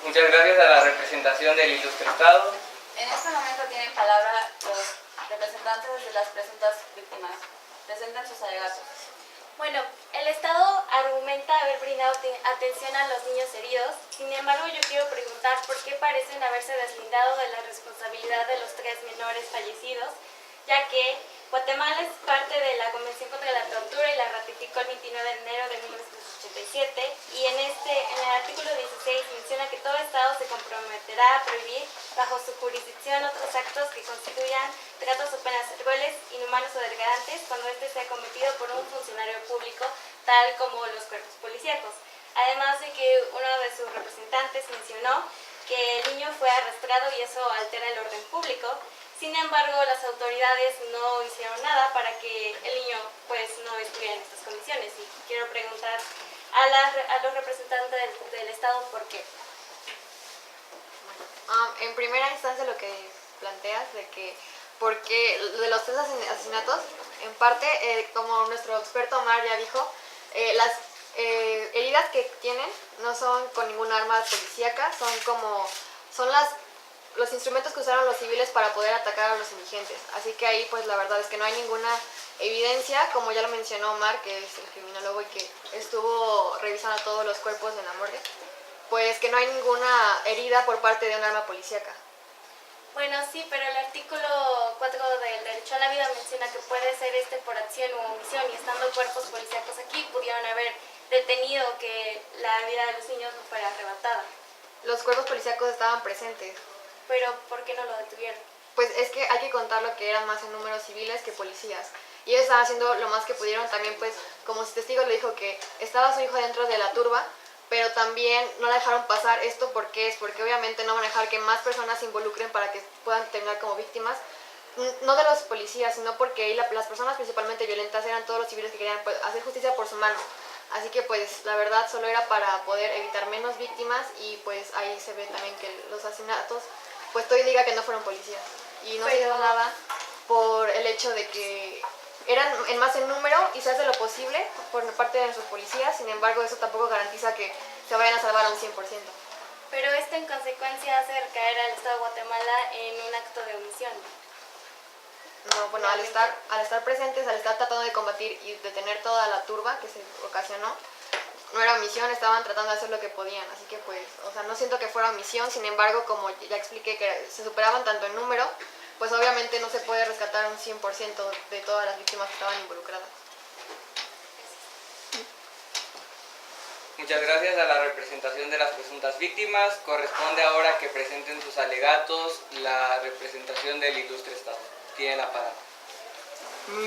Muchas gracias a la representación del ilustre Estado. En este momento tienen palabra los representantes de las presuntas víctimas. Presenten sus alegatos. Bueno, el Estado argumenta haber brindado atención a los niños heridos. Sin embargo, yo quiero preguntar por qué parecen haberse deslindado de la responsabilidad de los 3 menores fallecidos, ya que Guatemala es parte de la Convención contra la Tortura y la ratificó el 29 de enero de 1987, y en el artículo 16 menciona que todo Estado se comprometerá a prohibir bajo su jurisdicción otros actos que constituyan tratos o penas crueles, inhumanos o degradantes cuando este sea cometido por un funcionario público, tal como los cuerpos policíacos. Además de que uno de sus representantes mencionó que el niño fue arrastrado y eso altera el orden público. Sin embargo, las autoridades no hicieron nada para que el niño pues no estuviera en estas condiciones, y quiero preguntar a los representantes del Estado por qué. En primera instancia lo que planteas de que porque de los 3 asesinatos, en parte, como nuestro experto Omar ya dijo, las heridas que tienen no son con ningún arma policíaca, son los instrumentos que usaron los civiles para poder atacar a los indigentes. Así que ahí pues la verdad es que no hay ninguna evidencia, como ya lo mencionó Omar, que es el criminólogo y que estuvo revisando todos los cuerpos en la morgue, pues que no hay ninguna herida por parte de un arma policíaca. Bueno, sí, pero el artículo 4 del derecho a la vida menciona que puede ser por acción u omisión, y estando cuerpos policíacos aquí pudieron haber detenido que la vida de los niños no fuera arrebatada. Los cuerpos policíacos estaban presentes. Pero ¿por qué no lo detuvieron? Pues es que hay que contarlo que eran más en números civiles que policías. Y ellos estaban haciendo lo más que pudieron. También pues, como su testigo le dijo que estaba su hijo dentro de la turba, pero también no la dejaron pasar. ¿Esto por qué es? Porque obviamente no van a dejar que más personas se involucren para que puedan terminar como víctimas. No de los policías, sino porque las personas principalmente violentas eran todos los civiles que querían pues, hacer justicia por su mano. Así que pues la verdad solo era para poder evitar menos víctimas, y pues ahí se ve también que los asesinatos pues todo indica que no fueron policías, y no se hizo nada por el hecho de que eran más en número y se hace lo posible por parte de nuestros policías. Sin embargo, eso tampoco garantiza que se vayan a salvar a un 100%. Pero esto en consecuencia hace caer al Estado de Guatemala en un acto de omisión. No, bueno, al estar presentes, al estar tratando de combatir y detener toda la turba que se ocasionó, no era omisión, estaban tratando de hacer lo que podían. Así que pues, o sea, no siento que fuera omisión. Sin embargo, como ya expliqué que se superaban tanto en número, pues obviamente no se puede rescatar un 100% de todas las víctimas que estaban involucradas. Muchas gracias a la representación de las presuntas víctimas. Corresponde ahora que presenten sus alegatos la representación del ilustre Estado. Tiene la palabra.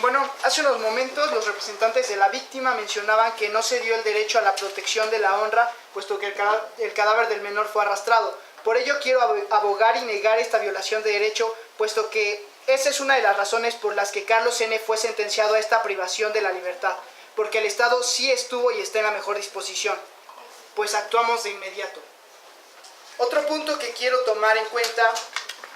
Bueno, hace unos momentos los representantes de la víctima mencionaban que no se dio el derecho a la protección de la honra, puesto que el cadáver del menor fue arrastrado. Por ello quiero abogar y negar esta violación de derecho, puesto que esa es una de las razones por las que Carlos N. fue sentenciado a esta privación de la libertad, porque el Estado sí estuvo y está en la mejor disposición, pues actuamos de inmediato. Otro punto que quiero tomar en cuenta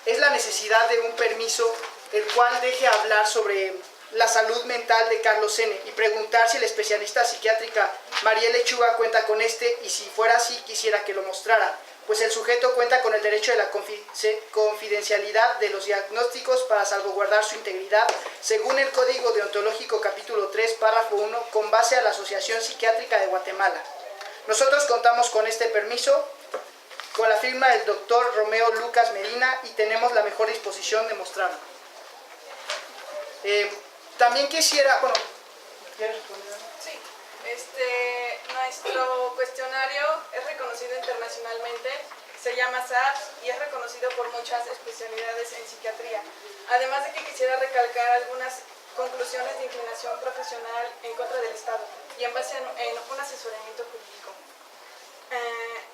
es la necesidad de un permiso, el cual deje hablar sobre la salud mental de Carlos N. y preguntar si la especialista psiquiátrica María Lechuga cuenta con este, y si fuera así quisiera que lo mostrara, pues el sujeto cuenta con el derecho de la confidencialidad de los diagnósticos para salvaguardar su integridad, según el Código Deontológico capítulo 3, párrafo 1, con base a la Asociación Psiquiátrica de Guatemala. Nosotros contamos con este permiso, con la firma del doctor Romeo Lucas Medina, y tenemos la mejor disposición de mostrarlo. También quisiera, bueno, ¿quieres responder? Sí, nuestro cuestionario es reconocido internacionalmente, se llama SAPS y es reconocido por muchas especialidades en psiquiatría. Además de que quisiera recalcar algunas conclusiones de inclinación profesional en contra del Estado y en base en un asesoramiento jurídico.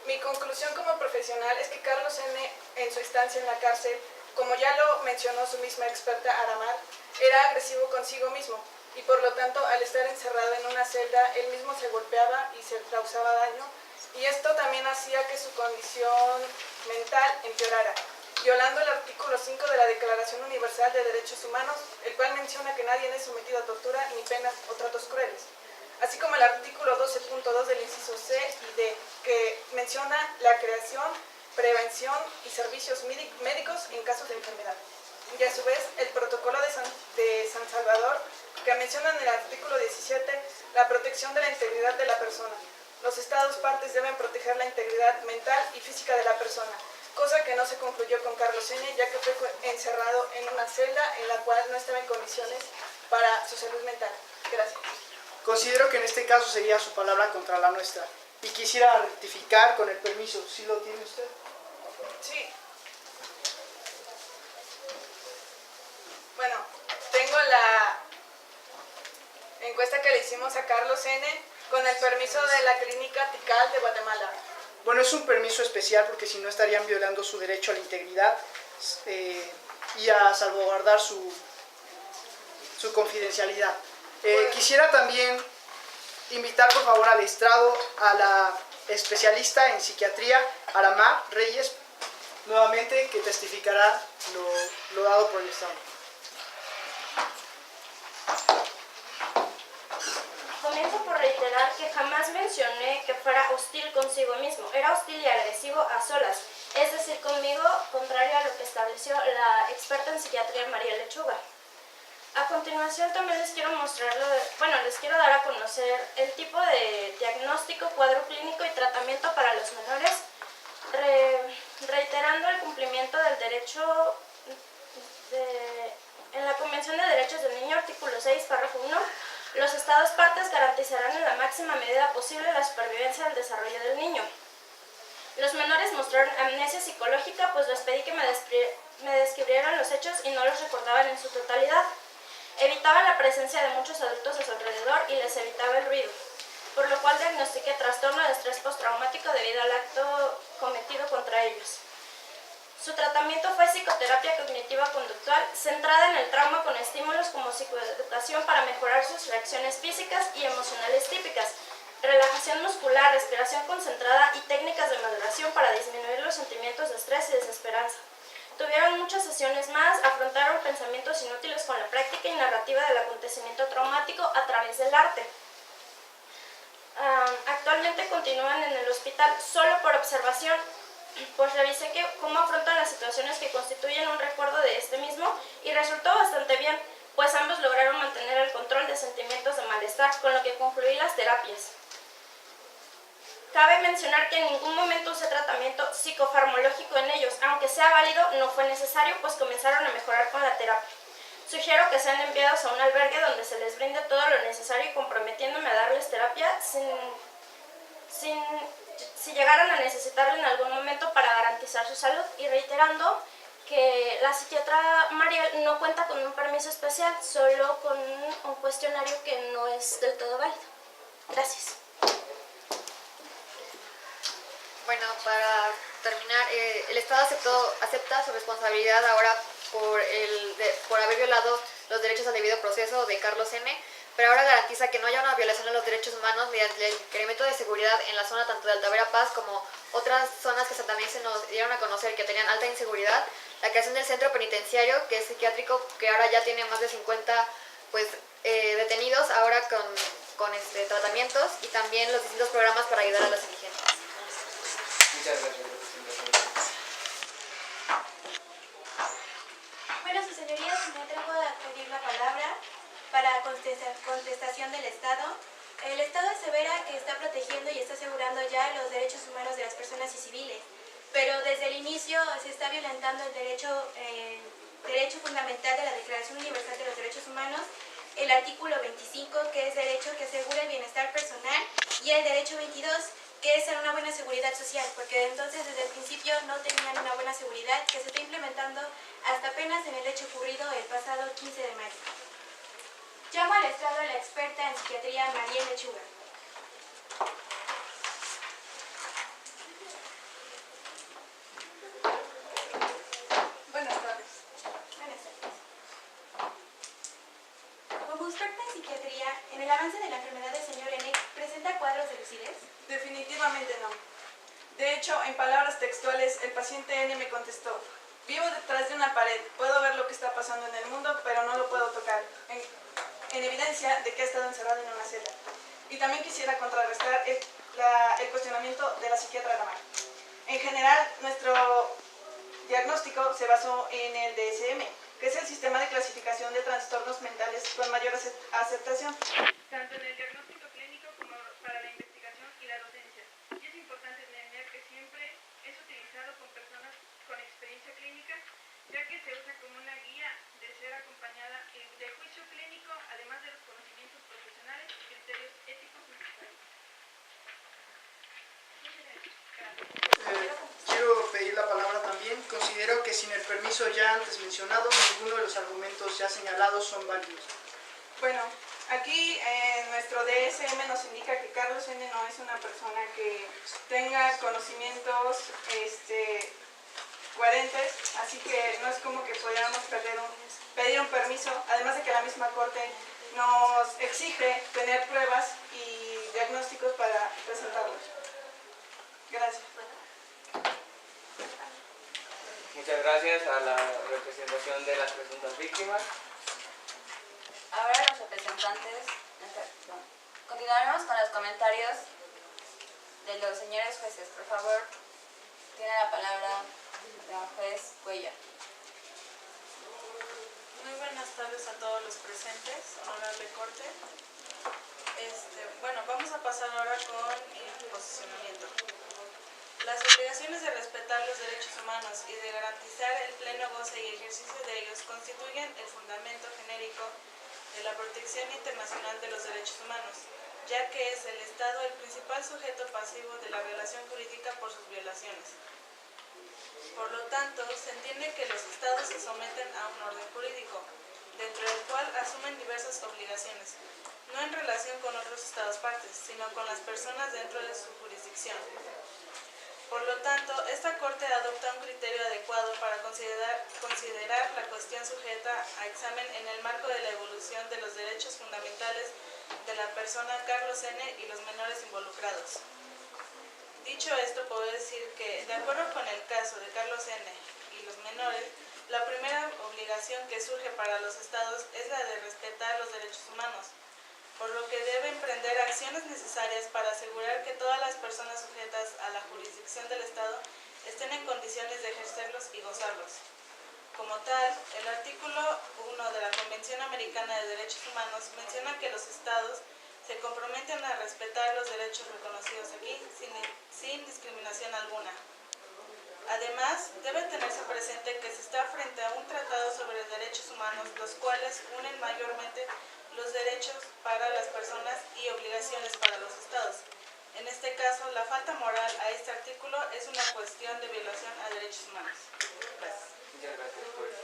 Mi conclusión como profesional es que Carlos N. en su estancia en la cárcel, como ya lo mencionó su misma experta Aramar, era agresivo consigo mismo y por lo tanto al estar encerrado en una celda él mismo se golpeaba y se causaba daño, y esto también hacía que su condición mental empeorara, violando el artículo 5 de la Declaración Universal de Derechos Humanos, el cual menciona que nadie es sometido a tortura ni penas o tratos crueles, así como el artículo 12.2 del inciso C y D, que menciona la creación, prevención y servicios médicos en casos de enfermedad. Y a su vez, el protocolo de San Salvador, que menciona en el artículo 17 la protección de la integridad de la persona. Los estados partes deben proteger la integridad mental y física de la persona, cosa que no se concluyó con Carlos N., ya que fue encerrado en una celda en la cual no estaba en condiciones para su salud mental. Gracias. Considero que en este caso sería su palabra contra la nuestra. Y quisiera rectificar con el permiso. ¿Sí lo tiene usted? Sí. Bueno, tengo la encuesta que le hicimos a Carlos N. con el permiso de la Clínica Tikal de Guatemala. Bueno, es un permiso especial porque si no estarían violando su derecho a la integridad y a salvaguardar su confidencialidad. Quisiera también invitar por favor al estrado a la especialista en psiquiatría, Aramá Reyes, nuevamente, que testificará lo dado por el Estado. Comienzo por reiterar que jamás mencioné que fuera hostil consigo mismo. Era hostil y agresivo a solas, es decir, conmigo, contrario a lo que estableció la experta en psiquiatría María Lechuga. A continuación también les quiero les quiero dar a conocer el tipo de diagnóstico, cuadro clínico y tratamiento para los menores, reiterando el cumplimiento del derecho en la Convención de Derechos del Niño, artículo 6, párrafo 1, los estados partes garantizarán en la máxima medida posible la supervivencia del desarrollo del niño. Los menores mostraron amnesia psicológica, pues les pedí que me describieran los hechos y no los recordaban en su totalidad. Evitaba la presencia de muchos adultos a su alrededor y les evitaba el ruido, por lo cual diagnostiqué trastorno de estrés postraumático debido al acto cometido contra ellos. Su tratamiento fue psicoterapia cognitiva conductual, centrada en el trauma con estímulos como psicoeducación para mejorar sus reacciones físicas y emocionales típicas, relajación muscular, respiración concentrada y técnicas de maduración para disminuir los sentimientos de estrés y desesperanza. Tuvieron muchas sesiones más, afrontaron pensamientos inútiles con la práctica y narrativa del acontecimiento traumático a través del arte. Actualmente continúan en el hospital solo por observación, pues revisé cómo afrontan las situaciones que constituyen un recuerdo de este mismo y resultó bastante bien, pues ambos lograron mantener el control de sentimientos de malestar, con lo que concluí las terapias. Cabe mencionar que en ningún momento usé tratamiento psicofarmacológico en ellos, aunque sea válido, no fue necesario, pues comenzaron a mejorar con la terapia. Sugiero que sean enviados a un albergue donde se les brinde todo lo necesario y comprometiéndome a darles terapia si llegaran a necesitarlo en algún momento para garantizar su salud, y reiterando que la psiquiatra Mariel no cuenta con un permiso especial, solo con un cuestionario que no es del todo válido. Gracias. Bueno, para terminar, el Estado acepta su responsabilidad ahora por haber violado los derechos al debido proceso de Carlos N., pero ahora garantiza que no haya una violación de los derechos humanos mediante el incremento de seguridad en la zona tanto de Alta Verapaz como otras zonas que también se nos dieron a conocer que tenían alta inseguridad, la creación del centro penitenciario, que es psiquiátrico, que ahora ya tiene más de 50 detenidos ahora con tratamientos, y también los distintos programas para ayudar a los indigentes. Muchas gracias. Bueno, sus señorías, me atrevo a pedir la palabra para contestación del Estado. El Estado asevera que está protegiendo y está asegurando ya los derechos humanos de las personas y civiles, pero desde el inicio se está violentando el derecho fundamental de la Declaración Universal de los Derechos Humanos, el artículo 25, que es derecho que asegura el bienestar personal, y el derecho 22, que es una buena seguridad social, porque entonces desde el principio no tenían una buena seguridad, que se está implementando hasta apenas en el hecho ocurrido el pasado 15 de mayo. Llamo al estrado a la experta en psiquiatría María Lechuga. Buenas tardes. Buenas tardes. De hecho, en palabras textuales, el paciente N me contestó: vivo detrás de una pared, puedo ver lo que está pasando en el mundo, pero no lo puedo tocar, en evidencia de que ha estado encerrado en una celda. Y también quisiera contrarrestar el cuestionamiento de la psiquiatra Lamar. En general, nuestro diagnóstico se basó en el DSM, que es el sistema de clasificación de trastornos mentales con mayor aceptación, tanto en el diagnóstico clínico como para la investigación y la docencia. Y es importante entender que siempre es utilizado con personas con experiencia clínica, ya que se usa como una guía de ser acompañada de juicio clínico, además de los conocimientos profesionales y criterios éticos necesarios. Quiero pedir la palabra también. Considero que sin el permiso ya antes mencionado, ninguno de los argumentos ya señalados son válidos. Bueno, aquí nuestro DSM nos indica que Carlos N. no es una persona que tenga conocimientos coherentes, así que no es como que podamos pedir un permiso, además de que la misma Corte nos exige tener pruebas y diagnósticos para presentarlos. Gracias. Muchas gracias a la representación de las presuntas víctimas. Ahora los representantes, continuaremos con los comentarios de los señores jueces. Por favor, tiene la palabra el juez Cuellar. Muy buenas tardes a todos los presentes, honorable Corte. Bueno, vamos a pasar ahora con el posicionamiento. Las obligaciones de respetar los derechos humanos y de garantizar el pleno goce y ejercicio de ellos constituyen el fundamento genérico de la protección internacional de los derechos humanos, ya que es el Estado el principal sujeto pasivo de la violación jurídica por sus violaciones. Por lo tanto, se entiende que los Estados se someten a un orden jurídico, dentro del cual asumen diversas obligaciones, no en relación con otros Estados partes, sino con las personas dentro de su jurisdicción. Por lo tanto, esta Corte adopta un criterio adecuado para considerar la cuestión sujeta a examen en el marco de la evolución de los derechos fundamentales de la persona Carlos N. y los menores involucrados. Dicho esto, puedo decir que, de acuerdo con el caso de Carlos N. y los menores, la primera obligación que surge para los Estados es la de respetar los derechos humanos, por lo que debe emprender acciones necesarias para asegurar que todas las personas sujetas a la jurisdicción del Estado estén en condiciones de ejercerlos y gozarlos. Como tal, el artículo 1 de la Convención Americana de Derechos Humanos menciona que los Estados se comprometen a respetar los derechos reconocidos aquí sin discriminación alguna. Además, debe tenerse presente que se está frente a un tratado sobre derechos humanos, los cuales unen mayormente los derechos para las personas y obligaciones para los Estados. En este caso, la falta moral a este artículo es una cuestión de violación a derechos humanos. Gracias. Muchas gracias por su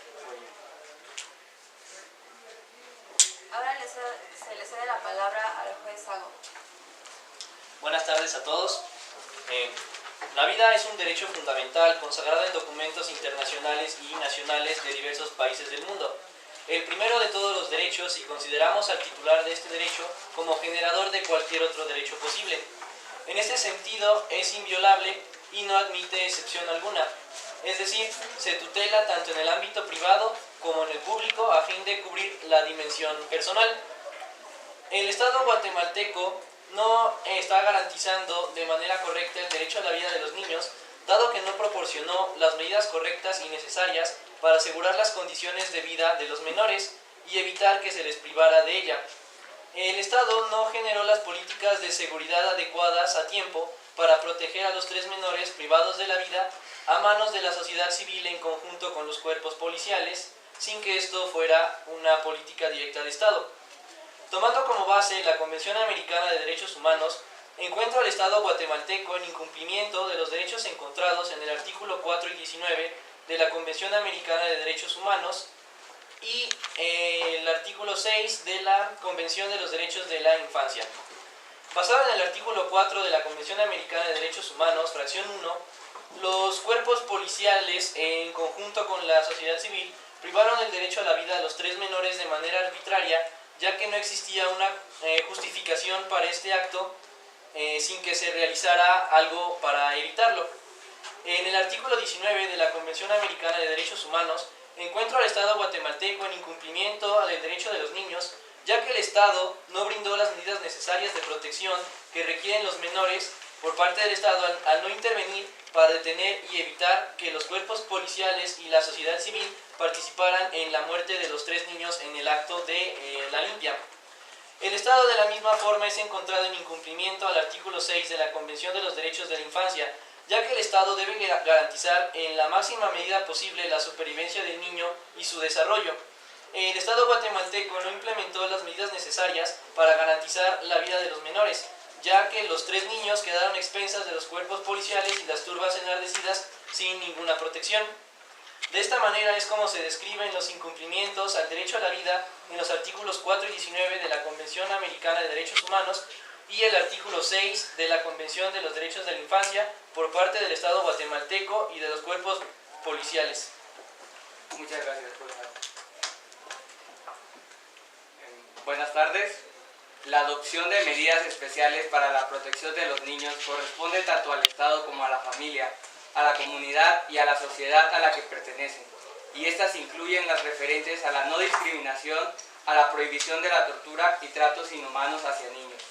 Ahora se le cede la palabra al juez Sago. Buenas tardes a todos. La vida es un derecho fundamental consagrado en documentos internacionales y nacionales de diversos países del mundo. El primero de todos los derechos, si consideramos al titular de este derecho como generador de cualquier otro derecho posible. En este sentido, es inviolable y no admite excepción alguna. Es decir, se tutela tanto en el ámbito privado como en el público a fin de cubrir la dimensión personal. El Estado guatemalteco no está garantizando de manera correcta el derecho a la vida de los niños, dado que no proporcionó las medidas correctas y necesarias para asegurar las condiciones de vida de los menores y evitar que se les privara de ella. El Estado no generó las políticas de seguridad adecuadas a tiempo para proteger a los 3 menores privados de la vida a manos de la sociedad civil en conjunto con los cuerpos policiales, sin que esto fuera una política directa del Estado. Tomando como base la Convención Americana de Derechos Humanos, encuentra al Estado guatemalteco en incumplimiento de los derechos encontrados en el artículo 4 y 19 de la Convención Americana de Derechos Humanos y el artículo 6 de la Convención de los Derechos de la Infancia. Basado en el artículo 4 de la Convención Americana de Derechos Humanos, fracción 1, los cuerpos policiales, en conjunto con la sociedad civil, privaron el derecho a la vida de los 3 menores de manera arbitraria, ya que no existía una justificación para este acto sin que se realizara algo para evitarlo. En el artículo 19 de la Convención Americana de Derechos Humanos, encuentro al Estado guatemalteco en incumplimiento del derecho de los niños, ya que el Estado no brindó las medidas necesarias de protección que requieren los menores por parte del Estado al no intervenir para detener y evitar que los cuerpos policiales y la sociedad civil participaran en la muerte de los 3 niños en el acto de la limpia. El Estado de la misma forma es encontrado en incumplimiento al artículo 6 de la Convención de los Derechos de la Infancia, ya que el Estado debe garantizar en la máxima medida posible la supervivencia del niño y su desarrollo. El Estado guatemalteco no implementó las medidas necesarias para garantizar la vida de los menores, ya que los 3 niños quedaron expensas de los cuerpos policiales y las turbas enardecidas sin ninguna protección. De esta manera es como se describen los incumplimientos al derecho a la vida en los artículos 4 y 19 de la Convención Americana de Derechos Humanos y el artículo 6 de la Convención de los Derechos de la Infancia por parte del Estado guatemalteco y de los cuerpos policiales. Muchas gracias, profesor. Buenas tardes. La adopción de medidas especiales para la protección de los niños corresponde tanto al Estado como a la familia, a la comunidad y a la sociedad a la que pertenecen, y estas incluyen las referentes a la no discriminación, a la prohibición de la tortura y tratos inhumanos hacia niños.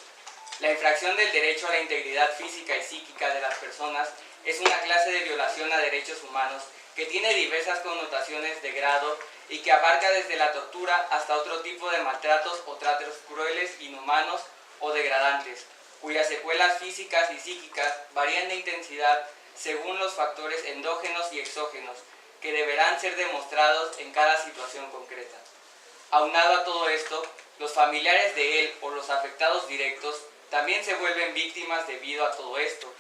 La infracción del derecho a la integridad física y psíquica de las personas es una clase de violación a derechos humanos que tiene diversas connotaciones de grado y que abarca desde la tortura hasta otro tipo de maltratos o tratos crueles, inhumanos o degradantes, cuyas secuelas físicas y psíquicas varían de intensidad según los factores endógenos y exógenos, que deberán ser demostrados en cada situación concreta. Aunado a todo esto, los familiares de él o los afectados directos también se vuelven víctimas debido a todo esto,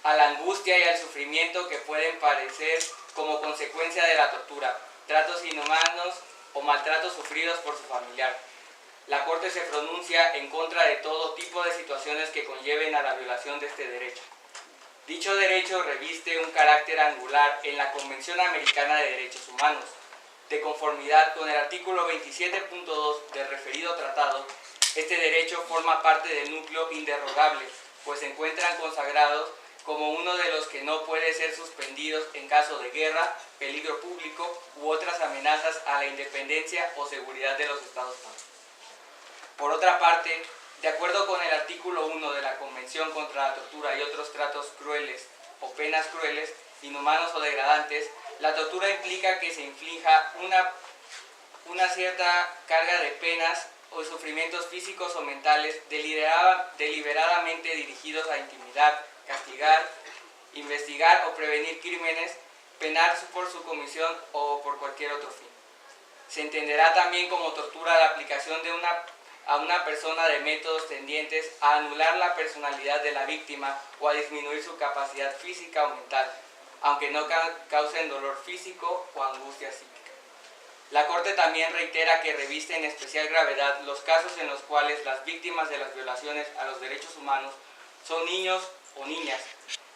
a la angustia y al sufrimiento que pueden padecer como consecuencia de la tortura, tratos inhumanos o maltratos sufridos por su familiar. La Corte se pronuncia en contra de todo tipo de situaciones que conlleven a la violación de este derecho. Dicho derecho reviste un carácter angular en la Convención Americana de Derechos Humanos. De conformidad con el artículo 27.2 del referido tratado, este derecho forma parte del núcleo inderogable, pues se encuentran consagrados como uno de los que no puede ser suspendidos en caso de guerra, peligro público u otras amenazas a la independencia o seguridad de los Estados Unidos. Por otra parte, de acuerdo con el artículo 1 de la Convención contra la Tortura y otros tratos crueles o penas crueles, inhumanos o degradantes, la tortura implica que se inflija una cierta carga de penas o sufrimientos físicos o mentales deliberadamente dirigidos a intimidar, castigar, investigar o prevenir crímenes, penar por su comisión o por cualquier otro fin. Se entenderá también como tortura la aplicación a una persona de métodos tendientes a anular la personalidad de la víctima o a disminuir su capacidad física o mental, aunque no causen dolor físico o angustia psíquica. La Corte también reitera que reviste en especial gravedad los casos en los cuales las víctimas de las violaciones a los derechos humanos son niños o niñas,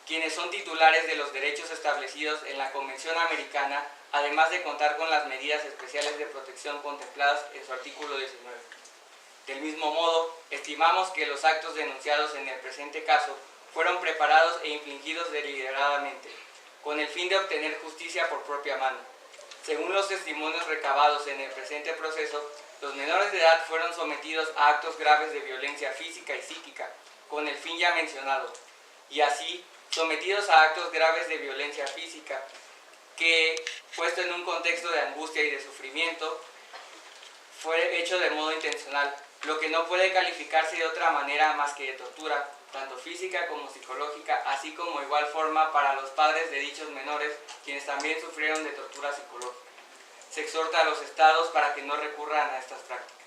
quienes son titulares de los derechos establecidos en la Convención Americana, además de contar con las medidas especiales de protección contempladas en su artículo 19. Del mismo modo, estimamos que los actos denunciados en el presente caso fueron preparados e infligidos deliberadamente, con el fin de obtener justicia por propia mano. Según los testimonios recabados en el presente proceso, los menores de edad fueron sometidos a actos graves de violencia física y psíquica, con el fin ya mencionado, y así, sometidos a actos graves de violencia física, que, puesto en un contexto de angustia y de sufrimiento, fue hecho de modo intencional, lo que no puede calificarse de otra manera más que de tortura, tanto física como psicológica, así como igual forma para los padres de dichos menores, quienes también sufrieron de tortura psicológica. Se exhorta a los estados para que no recurran a estas prácticas.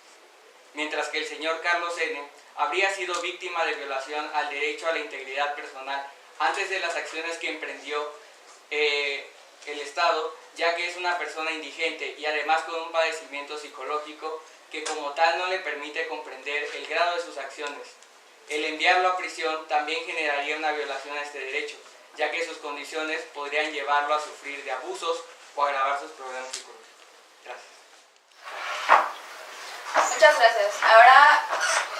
Mientras que el señor Carlos N. habría sido víctima de violación al derecho a la integridad personal antes de las acciones que emprendió el Estado, ya que es una persona indigente y además con un padecimiento psicológico que como tal no le permite comprender el grado de sus acciones. El enviarlo a prisión también generaría una violación a este derecho, ya que sus condiciones podrían llevarlo a sufrir de abusos o agravar sus problemas psicológicos. Gracias. Muchas gracias. Ahora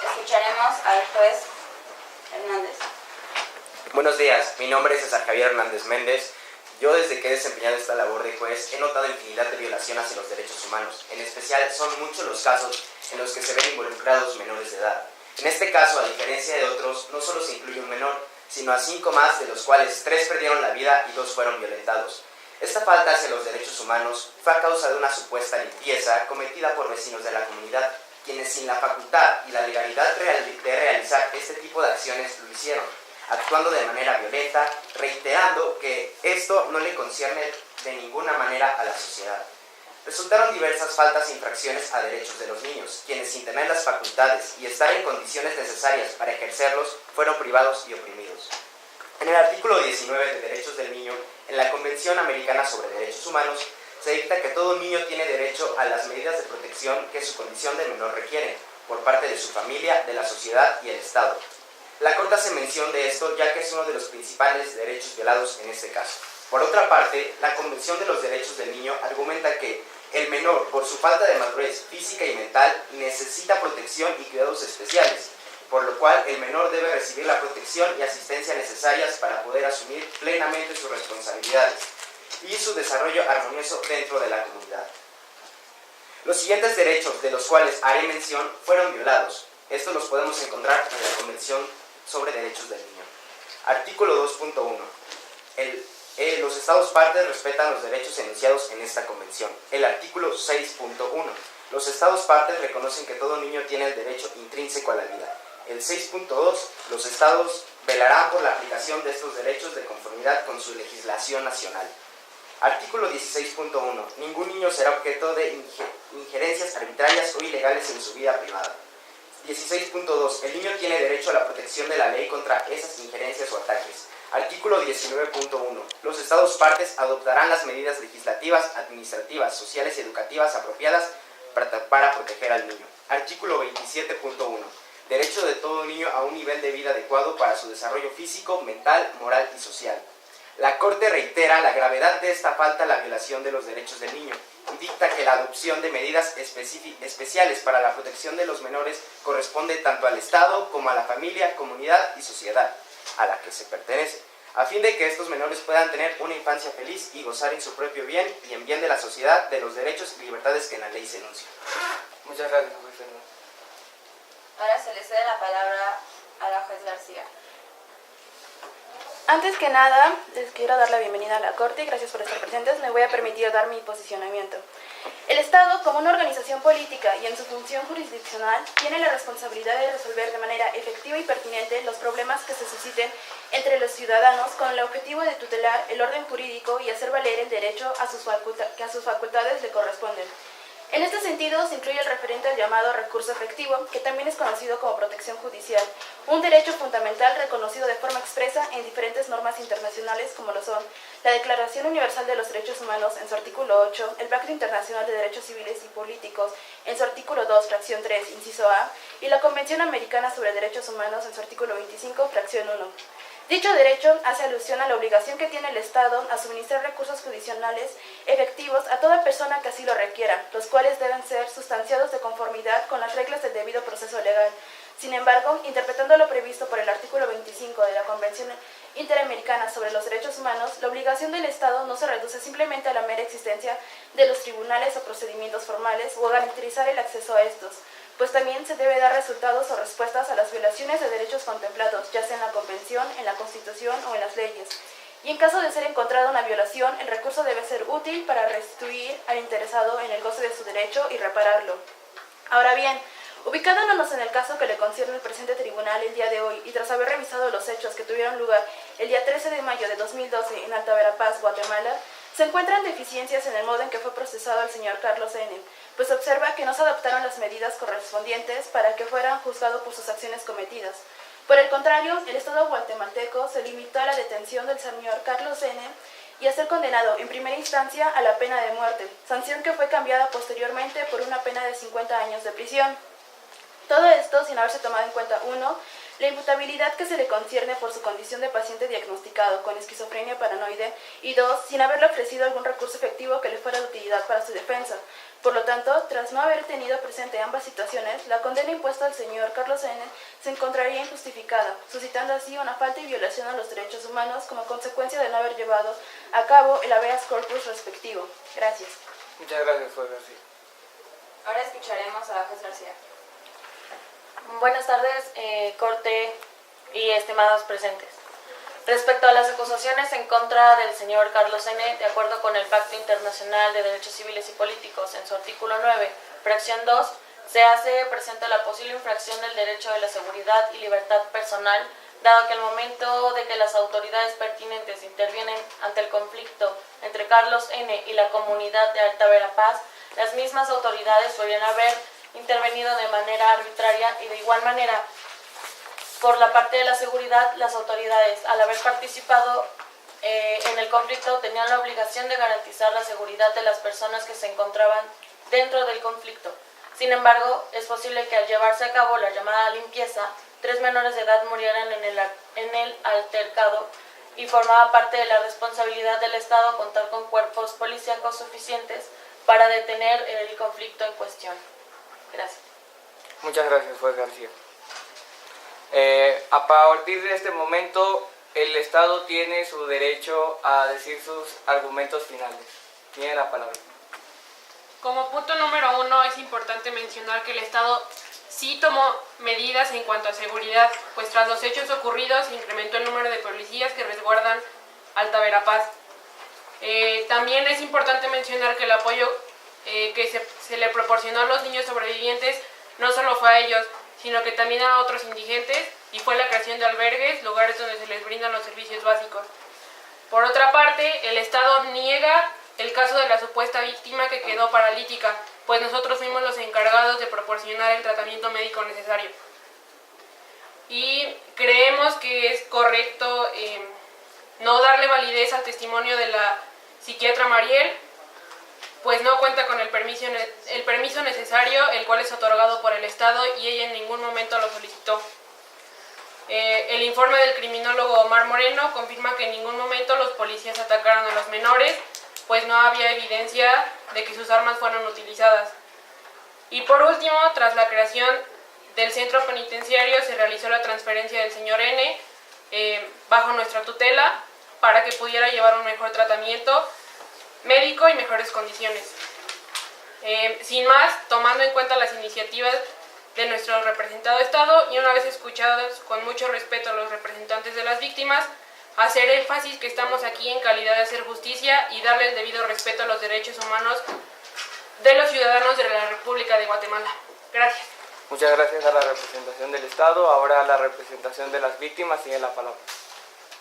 escucharemos al juez Hernández. Buenos días, mi nombre es César Javier Hernández Méndez. Yo desde que he desempeñado esta labor de juez he notado infinidad de violaciones hacia los derechos humanos. En especial son muchos los casos en los que se ven involucrados menores de edad. En este caso, a diferencia de otros, no solo se incluye un menor, sino a 5 más, de los cuales 3 perdieron la vida y 2 fueron violentados. Esta falta hacia los derechos humanos fue a causa de una supuesta limpieza cometida por vecinos de la comunidad, quienes sin la facultad y la legalidad de realizar este tipo de acciones lo hicieron, actuando de manera violenta, reiterando que esto no le concierne de ninguna manera a la sociedad. Resultaron diversas faltas e infracciones a derechos de los niños, quienes sin tener las facultades y estar en condiciones necesarias para ejercerlos, fueron privados y oprimidos. En el artículo 19 de Derechos del Niño, en la Convención Americana sobre Derechos Humanos, se dicta que todo niño tiene derecho a las medidas de protección que su condición de menor requiere, por parte de su familia, de la sociedad y el Estado. La Corte hace mención de esto ya que es uno de los principales derechos violados en este caso. Por otra parte, la Convención de los Derechos del Niño argumenta que el menor, por su falta de madurez física y mental, necesita protección y cuidados especiales, por lo cual el menor debe recibir la protección y asistencia necesarias para poder asumir plenamente sus responsabilidades y su desarrollo armonioso dentro de la comunidad. Los siguientes derechos de los cuales haré mención fueron violados. Estos los podemos encontrar en la Convención sobre Derechos del Niño. Artículo 2.1. Los Estados partes respetan los derechos enunciados en esta convención. El artículo 6.1. Los Estados partes reconocen que todo niño tiene el derecho intrínseco a la vida. El 6.2. Los Estados velarán por la aplicación de estos derechos de conformidad con su legislación nacional. Artículo 16.1. Ningún niño será objeto de injerencias arbitrarias o ilegales en su vida privada. 16.2. El niño tiene derecho a la protección de la ley contra esas injerencias o ataques. Artículo 19.1. Los Estados partes adoptarán las medidas legislativas, administrativas, sociales y educativas apropiadas para proteger al niño. Artículo 27.1. Derecho de todo niño a un nivel de vida adecuado para su desarrollo físico, mental, moral y social. La Corte reitera la gravedad de esta falta a la violación de los derechos del niño y dicta que la adopción de medidas especiales para la protección de los menores corresponde tanto al Estado como a la familia, comunidad y sociedad a la que se pertenece, a fin de que estos menores puedan tener una infancia feliz y gozar en su propio bien y en bien de la sociedad de los derechos y libertades que en la ley se enuncian. Muchas gracias, juez Fernando. Ahora se le cede la palabra a la juez García. Antes que nada, les quiero dar la bienvenida a la Corte y gracias por estar presentes. Me voy a permitir dar mi posicionamiento. El Estado, como una organización política y en su función jurisdiccional, tiene la responsabilidad de resolver de manera efectiva y pertinente los problemas que se susciten entre los ciudadanos con el objetivo de tutelar el orden jurídico y hacer valer el derecho que a sus facultades le corresponden. En este sentido, se incluye el referente al llamado recurso efectivo, que también es conocido como protección judicial, un derecho fundamental reconocido de forma expresa en diferentes normas internacionales como lo son la Declaración Universal de los Derechos Humanos en su artículo 8, el Pacto Internacional de Derechos Civiles y Políticos en su artículo 2, fracción 3, inciso A, y la Convención Americana sobre Derechos Humanos en su artículo 25, fracción 1. Dicho derecho hace alusión a la obligación que tiene el Estado a suministrar recursos judiciales efectivos a toda persona que así lo requiera, los cuales deben ser sustanciados de conformidad con las reglas del debido proceso legal. Sin embargo, interpretando lo previsto por el artículo 25 de la Convención Interamericana sobre los Derechos Humanos, la obligación del Estado no se reduce simplemente a la mera existencia de los tribunales o procedimientos formales o a garantizar el acceso a estos, pues también se debe dar resultados o respuestas a las violaciones de derechos contemplados, ya sea en la Convención, en la Constitución o en las leyes. Y en caso de ser encontrada una violación, el recurso debe ser útil para restituir al interesado en el goce de su derecho y repararlo. Ahora bien, ubicándonos en el caso que le concierne el presente tribunal el día de hoy y tras haber revisado los hechos que tuvieron lugar el día 13 de mayo de 2012 en Alta Verapaz, Guatemala, se encuentran deficiencias en el modo en que fue procesado el señor Carlos N., pues observa que no se adoptaron las medidas correspondientes para que fuera juzgado por sus acciones cometidas. Por el contrario, el Estado guatemalteco se limitó a la detención del señor Carlos N. y a ser condenado en primera instancia a la pena de muerte, sanción que fue cambiada posteriormente por una pena de 50 años de prisión. Todo esto sin haberse tomado en cuenta 1. la imputabilidad que se le concierne por su condición de paciente diagnosticado con esquizofrenia paranoide, y 2, sin haberle ofrecido algún recurso efectivo que le fuera de utilidad para su defensa. Por lo tanto, tras no haber tenido presente ambas situaciones, la condena impuesta al señor Carlos N. se encontraría injustificada, suscitando así una falta y violación a los derechos humanos como consecuencia de no haber llevado a cabo el habeas corpus respectivo. Gracias. Muchas gracias, juez García. Ahora escucharemos a juez García. Buenas tardes, Corte y estimados presentes. Respecto a las acusaciones en contra del señor Carlos N., de acuerdo con el Pacto Internacional de Derechos Civiles y Políticos, en su artículo 9, fracción 2, se hace presente la posible infracción del derecho de la seguridad y libertad personal, dado que al momento de que las autoridades pertinentes intervienen ante el conflicto entre Carlos N. y la comunidad de Alta Verapaz, las mismas autoridades podrían haber intervenido de manera arbitraria y de igual manera, por la parte de la seguridad, las autoridades, al haber participado en el conflicto, tenían la obligación de garantizar la seguridad de las personas que se encontraban dentro del conflicto. Sin embargo, es posible que al llevarse a cabo la llamada limpieza, 3 menores de edad murieran en el altercado, y formaba parte de la responsabilidad del Estado contar con cuerpos policíacos suficientes para detener el conflicto en cuestión. Gracias. Muchas gracias, juez García. A partir de este momento, el Estado tiene su derecho a decir sus argumentos finales. Tiene la palabra. Como punto número 1, es importante mencionar que el Estado sí tomó medidas en cuanto a seguridad, pues tras los hechos ocurridos se incrementó el número de policías que resguardan Alta Verapaz. También es importante mencionar que el apoyo que se le proporcionó a los niños sobrevivientes no solo fue a ellos, sino que también a otros indigentes, y fue la creación de albergues, lugares donde se les brindan los servicios básicos. Por otra parte, el Estado niega el caso de la supuesta víctima que quedó paralítica, pues nosotros fuimos los encargados de proporcionar el tratamiento médico necesario. Y creemos que es correcto no darle validez al testimonio de la psiquiatra Mariel, pues no cuenta con el permiso necesario, el cual es otorgado por el Estado y ella en ningún momento lo solicitó. El informe del criminólogo Omar Moreno confirma que en ningún momento los policías atacaron a los menores, pues no había evidencia de que sus armas fueron utilizadas. Y por último, tras la creación del centro penitenciario, se realizó la transferencia del señor N. Bajo nuestra tutela para que pudiera llevar un mejor tratamiento médico y mejores condiciones. Sin más, tomando en cuenta las iniciativas de nuestro representado Estado y una vez escuchados con mucho respeto a los representantes de las víctimas, hacer énfasis que estamos aquí en calidad de hacer justicia y darle el debido respeto a los derechos humanos de los ciudadanos de la República de Guatemala. Gracias. Muchas gracias a la representación del Estado. Ahora a la representación de las víctimas tiene la palabra.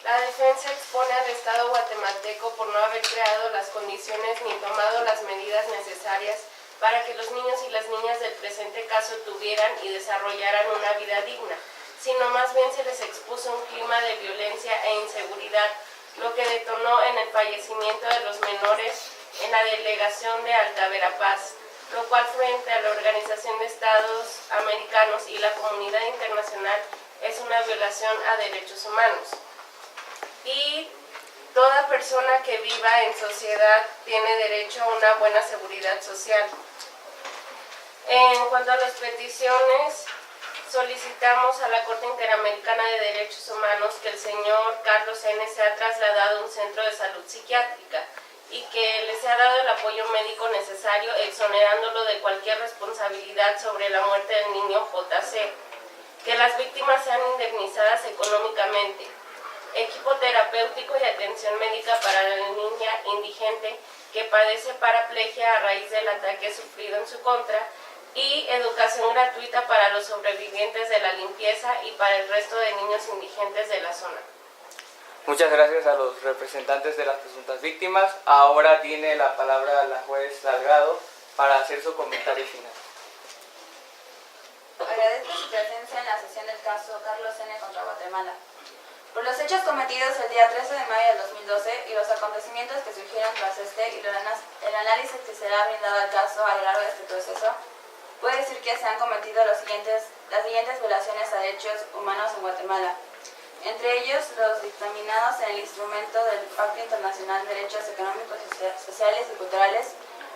La defensa expone al Estado guatemalteco por no haber creado las condiciones ni tomado las medidas necesarias para que los niños y las niñas del presente caso tuvieran y desarrollaran una vida digna, sino más bien se les expuso un clima de violencia e inseguridad, lo que detonó en el fallecimiento de los menores en la delegación de Alta Verapaz, lo cual frente a la Organización de Estados Americanos y la comunidad internacional es una violación a derechos humanos. Y toda persona que viva en sociedad tiene derecho a una buena seguridad social. En cuanto a las peticiones, solicitamos a la Corte Interamericana de Derechos Humanos que el señor Carlos N. sea trasladado a un centro de salud psiquiátrica y que le sea dado el apoyo médico necesario, exonerándolo de cualquier responsabilidad sobre la muerte del niño JC, que las víctimas sean indemnizadas económicamente, equipo terapéutico y atención médica para la niña indigente que padece paraplegia a raíz del ataque sufrido en su contra, y educación gratuita para los sobrevivientes de la limpieza y para el resto de niños indigentes de la zona. Muchas gracias a los representantes de las presuntas víctimas. Ahora tiene la palabra la juez Salgado para hacer su comentario final. Agradezco su presencia en la sesión del caso Carlos N. contra Guatemala. Por los hechos cometidos el día 13 de mayo del 2012 y los acontecimientos que surgieron tras este y el análisis que será brindado al caso a lo largo de este proceso, puede decir que se han cometido las siguientes violaciones a derechos humanos en Guatemala, entre ellos los dictaminados en el instrumento del Pacto Internacional de Derechos Económicos, Sociales y Culturales,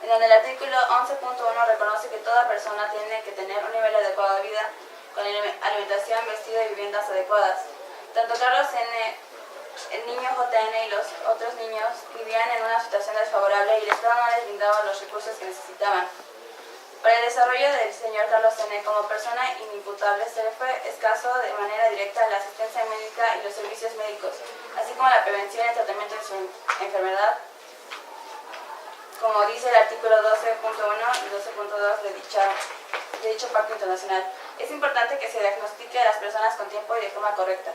en donde el artículo 11.1 reconoce que toda persona tiene que tener un nivel adecuado de vida con alimentación, vestido y viviendas adecuadas. Tanto Carlos N., el niño JN y los otros niños vivían en una situación desfavorable y el Estado no les brindaba los recursos que necesitaban. Para el desarrollo del señor Carlos N. como persona inimputable se le fue escaso de manera directa la asistencia médica y los servicios médicos, así como la prevención y el tratamiento de su enfermedad, como dice el artículo 12.1 y 12.2 de dicho pacto internacional. Es importante que se diagnostique a las personas con tiempo y de forma correcta.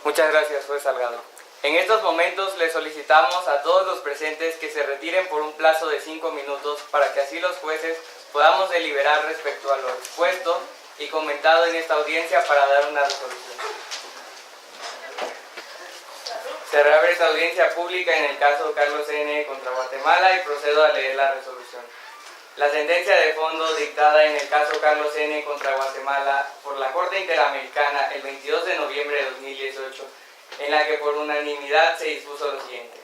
Muchas gracias, juez Salgado. En estos momentos le solicitamos a todos los presentes que se retiren por un plazo de 5 minutos para que así los jueces podamos deliberar respecto a lo expuesto y comentado en esta audiencia para dar una resolución. Se reabre esta audiencia pública en el caso Carlos N. contra Guatemala y procedo a leer la resolución. La sentencia de fondo dictada en el caso Carlos N. contra Guatemala por la Corte Interamericana el 22 de noviembre de 2018, en la que por unanimidad se dispuso lo siguiente.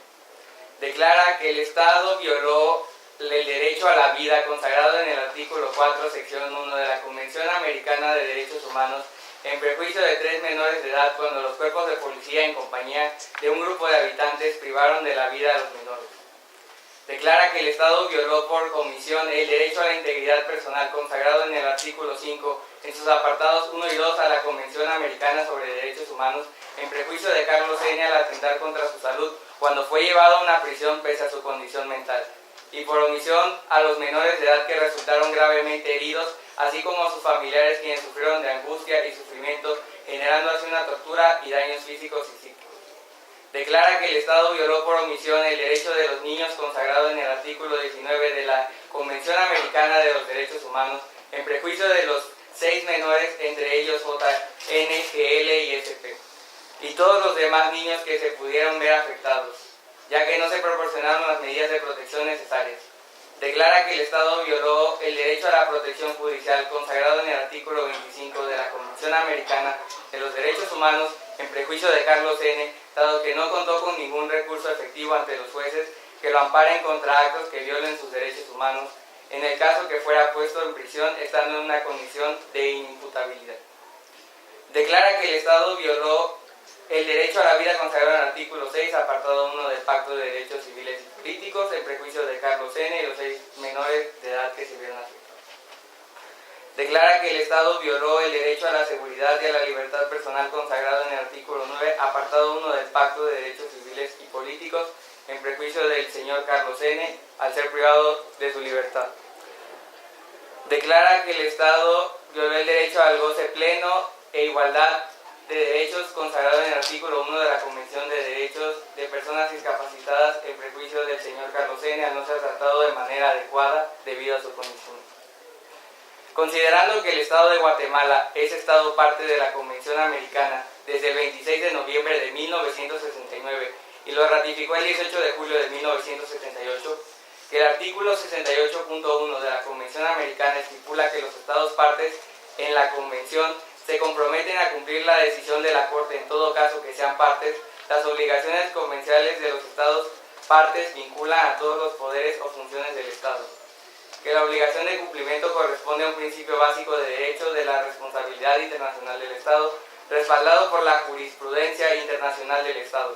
Declara que el Estado violó el derecho a la vida consagrado en el artículo 4, sección 1 de la Convención Americana de Derechos Humanos en perjuicio de 3 menores de edad cuando los cuerpos de policía en compañía de un grupo de habitantes privaron de la vida a los menores. Declara que el Estado violó por comisión el derecho a la integridad personal consagrado en el artículo 5 en sus apartados 1 y 2 a la Convención Americana sobre Derechos Humanos en prejuicio de Carlos N. al atentar contra su salud cuando fue llevado a una prisión pese a su condición mental, y por omisión a los menores de edad que resultaron gravemente heridos, así como a sus familiares quienes sufrieron de angustia y sufrimiento, generando así una tortura y daños físicos y psíquicos. Declara que el Estado violó por omisión el derecho de los niños consagrado en el artículo 19 de la Convención Americana de los Derechos Humanos en prejuicio de los 6 menores, entre ellos JN, GL y SP, y todos los demás niños que se pudieron ver afectados, ya que no se proporcionaron las medidas de protección necesarias. Declara que el Estado violó el derecho a la protección judicial consagrado en el artículo 25 de la Convención Americana de los Derechos Humanos en prejuicio de Carlos N., dado que no contó con ningún recurso efectivo ante los jueces que lo amparen contra actos que violen sus derechos humanos, en el caso que fuera puesto en prisión estando en una condición de inimputabilidad. Declara que el Estado violó el derecho a la vida consagrado en el artículo 6, apartado 1 del Pacto de Derechos Civiles y Políticos, en prejuicio de Carlos N. y los 6 menores de edad que se vieron afectados. Declara que el Estado violó el derecho a la seguridad y a la libertad personal consagrado en el artículo 9, apartado 1 del Pacto de Derechos Civiles y Políticos, en prejuicio del señor Carlos N. al ser privado de su libertad. Declara que el Estado violó el derecho al goce pleno e igualdad de derechos consagrado en el artículo 1 de la Convención de Derechos de Personas Discapacitadas en prejuicio del señor Carlos N. al no ser tratado de manera adecuada debido a su condición. Considerando que el Estado de Guatemala es Estado parte de la Convención Americana desde el 26 de noviembre de 1969 y lo ratificó el 18 de julio de 1978, que el artículo 68.1 de la Convención Americana estipula que los Estados partes en la Convención se comprometen a cumplir la decisión de la Corte en todo caso que sean partes, las obligaciones convencionales de los Estados partes vinculan a todos los poderes o funciones del Estado, que la obligación de cumplimiento corresponde a un principio básico de derecho de la responsabilidad internacional del Estado, respaldado por la jurisprudencia internacional del Estado,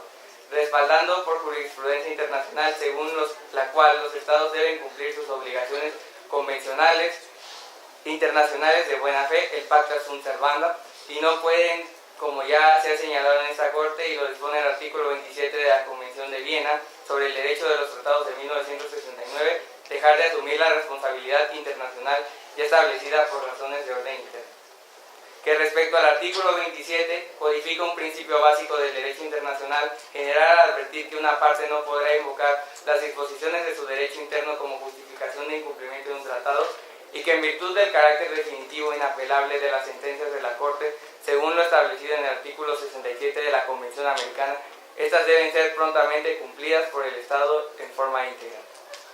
respaldando por jurisprudencia internacional según la cual los Estados deben cumplir sus obligaciones convencionales internacionales de buena fe, el Pacta Sunt Servanda, y no pueden, como ya se ha señalado en esta Corte y lo dispone el artículo 27 de la Convención de Viena sobre el derecho de los tratados de 1969, dejar de asumir la responsabilidad internacional ya establecida por razones de orden interno. Que respecto al artículo 27, codifica un principio básico del derecho internacional general al advertir que una parte no podrá invocar las disposiciones de su derecho interno como justificación de incumplimiento de un tratado, y que en virtud del carácter definitivo e inapelable de las sentencias de la Corte, según lo establecido en el artículo 67 de la Convención Americana, estas deben ser prontamente cumplidas por el Estado en forma íntegra.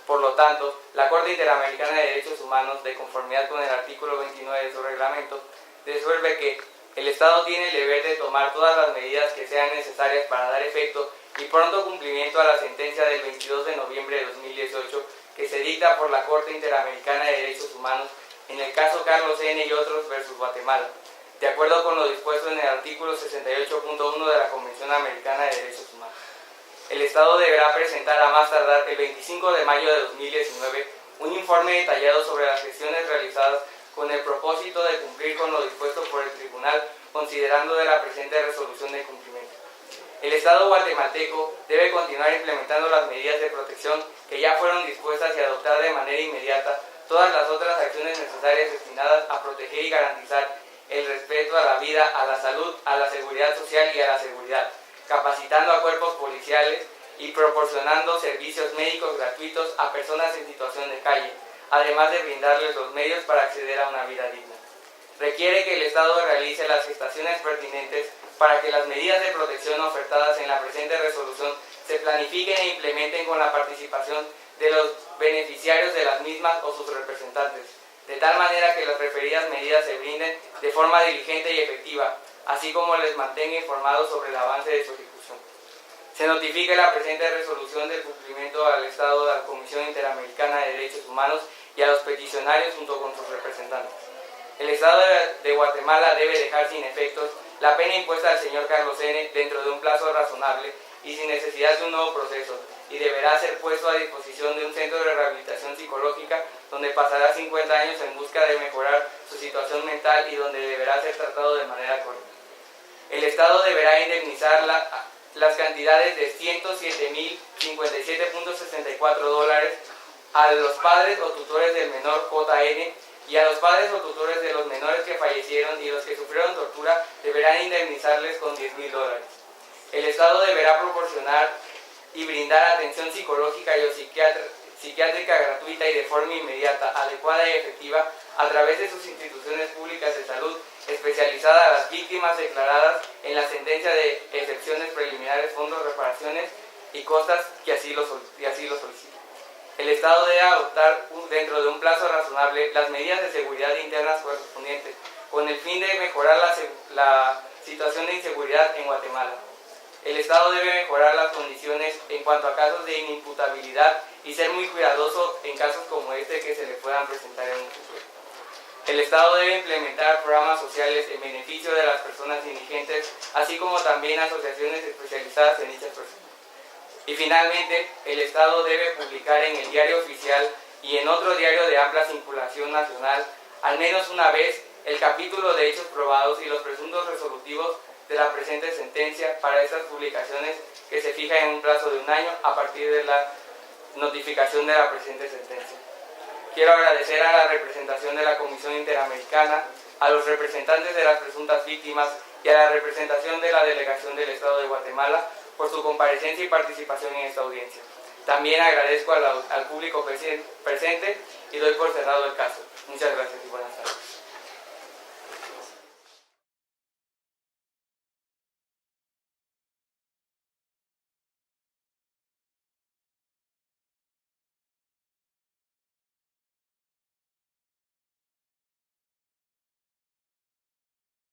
Por lo tanto, la Corte Interamericana de Derechos Humanos, de conformidad con el artículo 29 de su reglamento, resuelve que el Estado tiene el deber de tomar todas las medidas que sean necesarias para dar efecto y pronto cumplimiento a la sentencia del 22 de noviembre de 2018 que se dicta por la Corte Interamericana de Derechos Humanos en el caso Carlos N. y otros versus Guatemala, de acuerdo con lo dispuesto en el artículo 68.1 de la Convención Americana de Derechos Humanos. El Estado deberá presentar a más tardar el 25 de mayo de 2019 un informe detallado sobre las gestiones realizadas con el propósito de cumplir con lo dispuesto por el Tribunal, considerando de la presente resolución de cumplimiento. El Estado guatemalteco debe continuar implementando las medidas de protección que ya fueron dispuestas y adoptar de manera inmediata todas las otras acciones necesarias destinadas a proteger y garantizar el respeto a la vida, a la salud, a la seguridad social y a la seguridad, capacitando a cuerpos policiales y proporcionando servicios médicos gratuitos a personas en situación de calle, además de brindarles los medios para acceder a una vida digna. Requiere que el Estado realice las gestaciones pertinentes para que las medidas de protección ofertadas en la presente resolución se planifiquen e implementen con la participación de los beneficiarios de las mismas o sus representantes, de tal manera que las referidas medidas se brinden de forma diligente y efectiva, así como les mantenga informados sobre el avance de su ejecución. Se notifica la presente resolución del cumplimiento al Estado de la Comisión Interamericana de Derechos Humanos y a los peticionarios junto con sus representantes. El Estado de Guatemala debe dejar sin efectos la pena impuesta al señor Carlos N. dentro de un plazo razonable y sin necesidad de un nuevo proceso, y deberá ser puesto a disposición de un centro de rehabilitación psicológica donde pasará 50 años en busca de mejorar su situación mental y donde deberá ser tratado de manera correcta. El Estado deberá indemnizar las cantidades de $107.057.64 a los padres o tutores del menor JN y a los padres o tutores de los menores que fallecieron y los que sufrieron tortura deberán indemnizarles con $10,000. El Estado deberá proporcionar y brindar atención psicológica y o psiquiátrica gratuita y de forma inmediata, adecuada y efectiva a través de sus instituciones públicas de salud especializada a las víctimas declaradas en la sentencia de excepciones preliminares, fondos, reparaciones y costas que así lo soliciten. El Estado debe adoptar dentro de un plazo razonable las medidas de seguridad internas correspondientes con el fin de mejorar la situación de inseguridad en Guatemala. El Estado debe mejorar las condiciones en cuanto a casos de inimputabilidad y ser muy cuidadoso en casos como este que se le puedan presentar en un futuro. El Estado debe implementar programas sociales en beneficio de las personas indigentes, así como también asociaciones especializadas en dichas personas. Y finalmente, el Estado debe publicar en el Diario Oficial y en otro diario de amplia circulación nacional, al menos una vez, el capítulo de hechos probados y los presuntos resolutivos de la presente sentencia para estas publicaciones que se fija en un plazo de 1 año a partir de la notificación de la presente sentencia. Quiero agradecer a la representación de la Comisión Interamericana, a los representantes de las presuntas víctimas y a la representación de la Delegación del Estado de Guatemala por su comparecencia y participación en esta audiencia. También agradezco al público presente y doy por cerrado el caso. Muchas gracias y buenas tardes.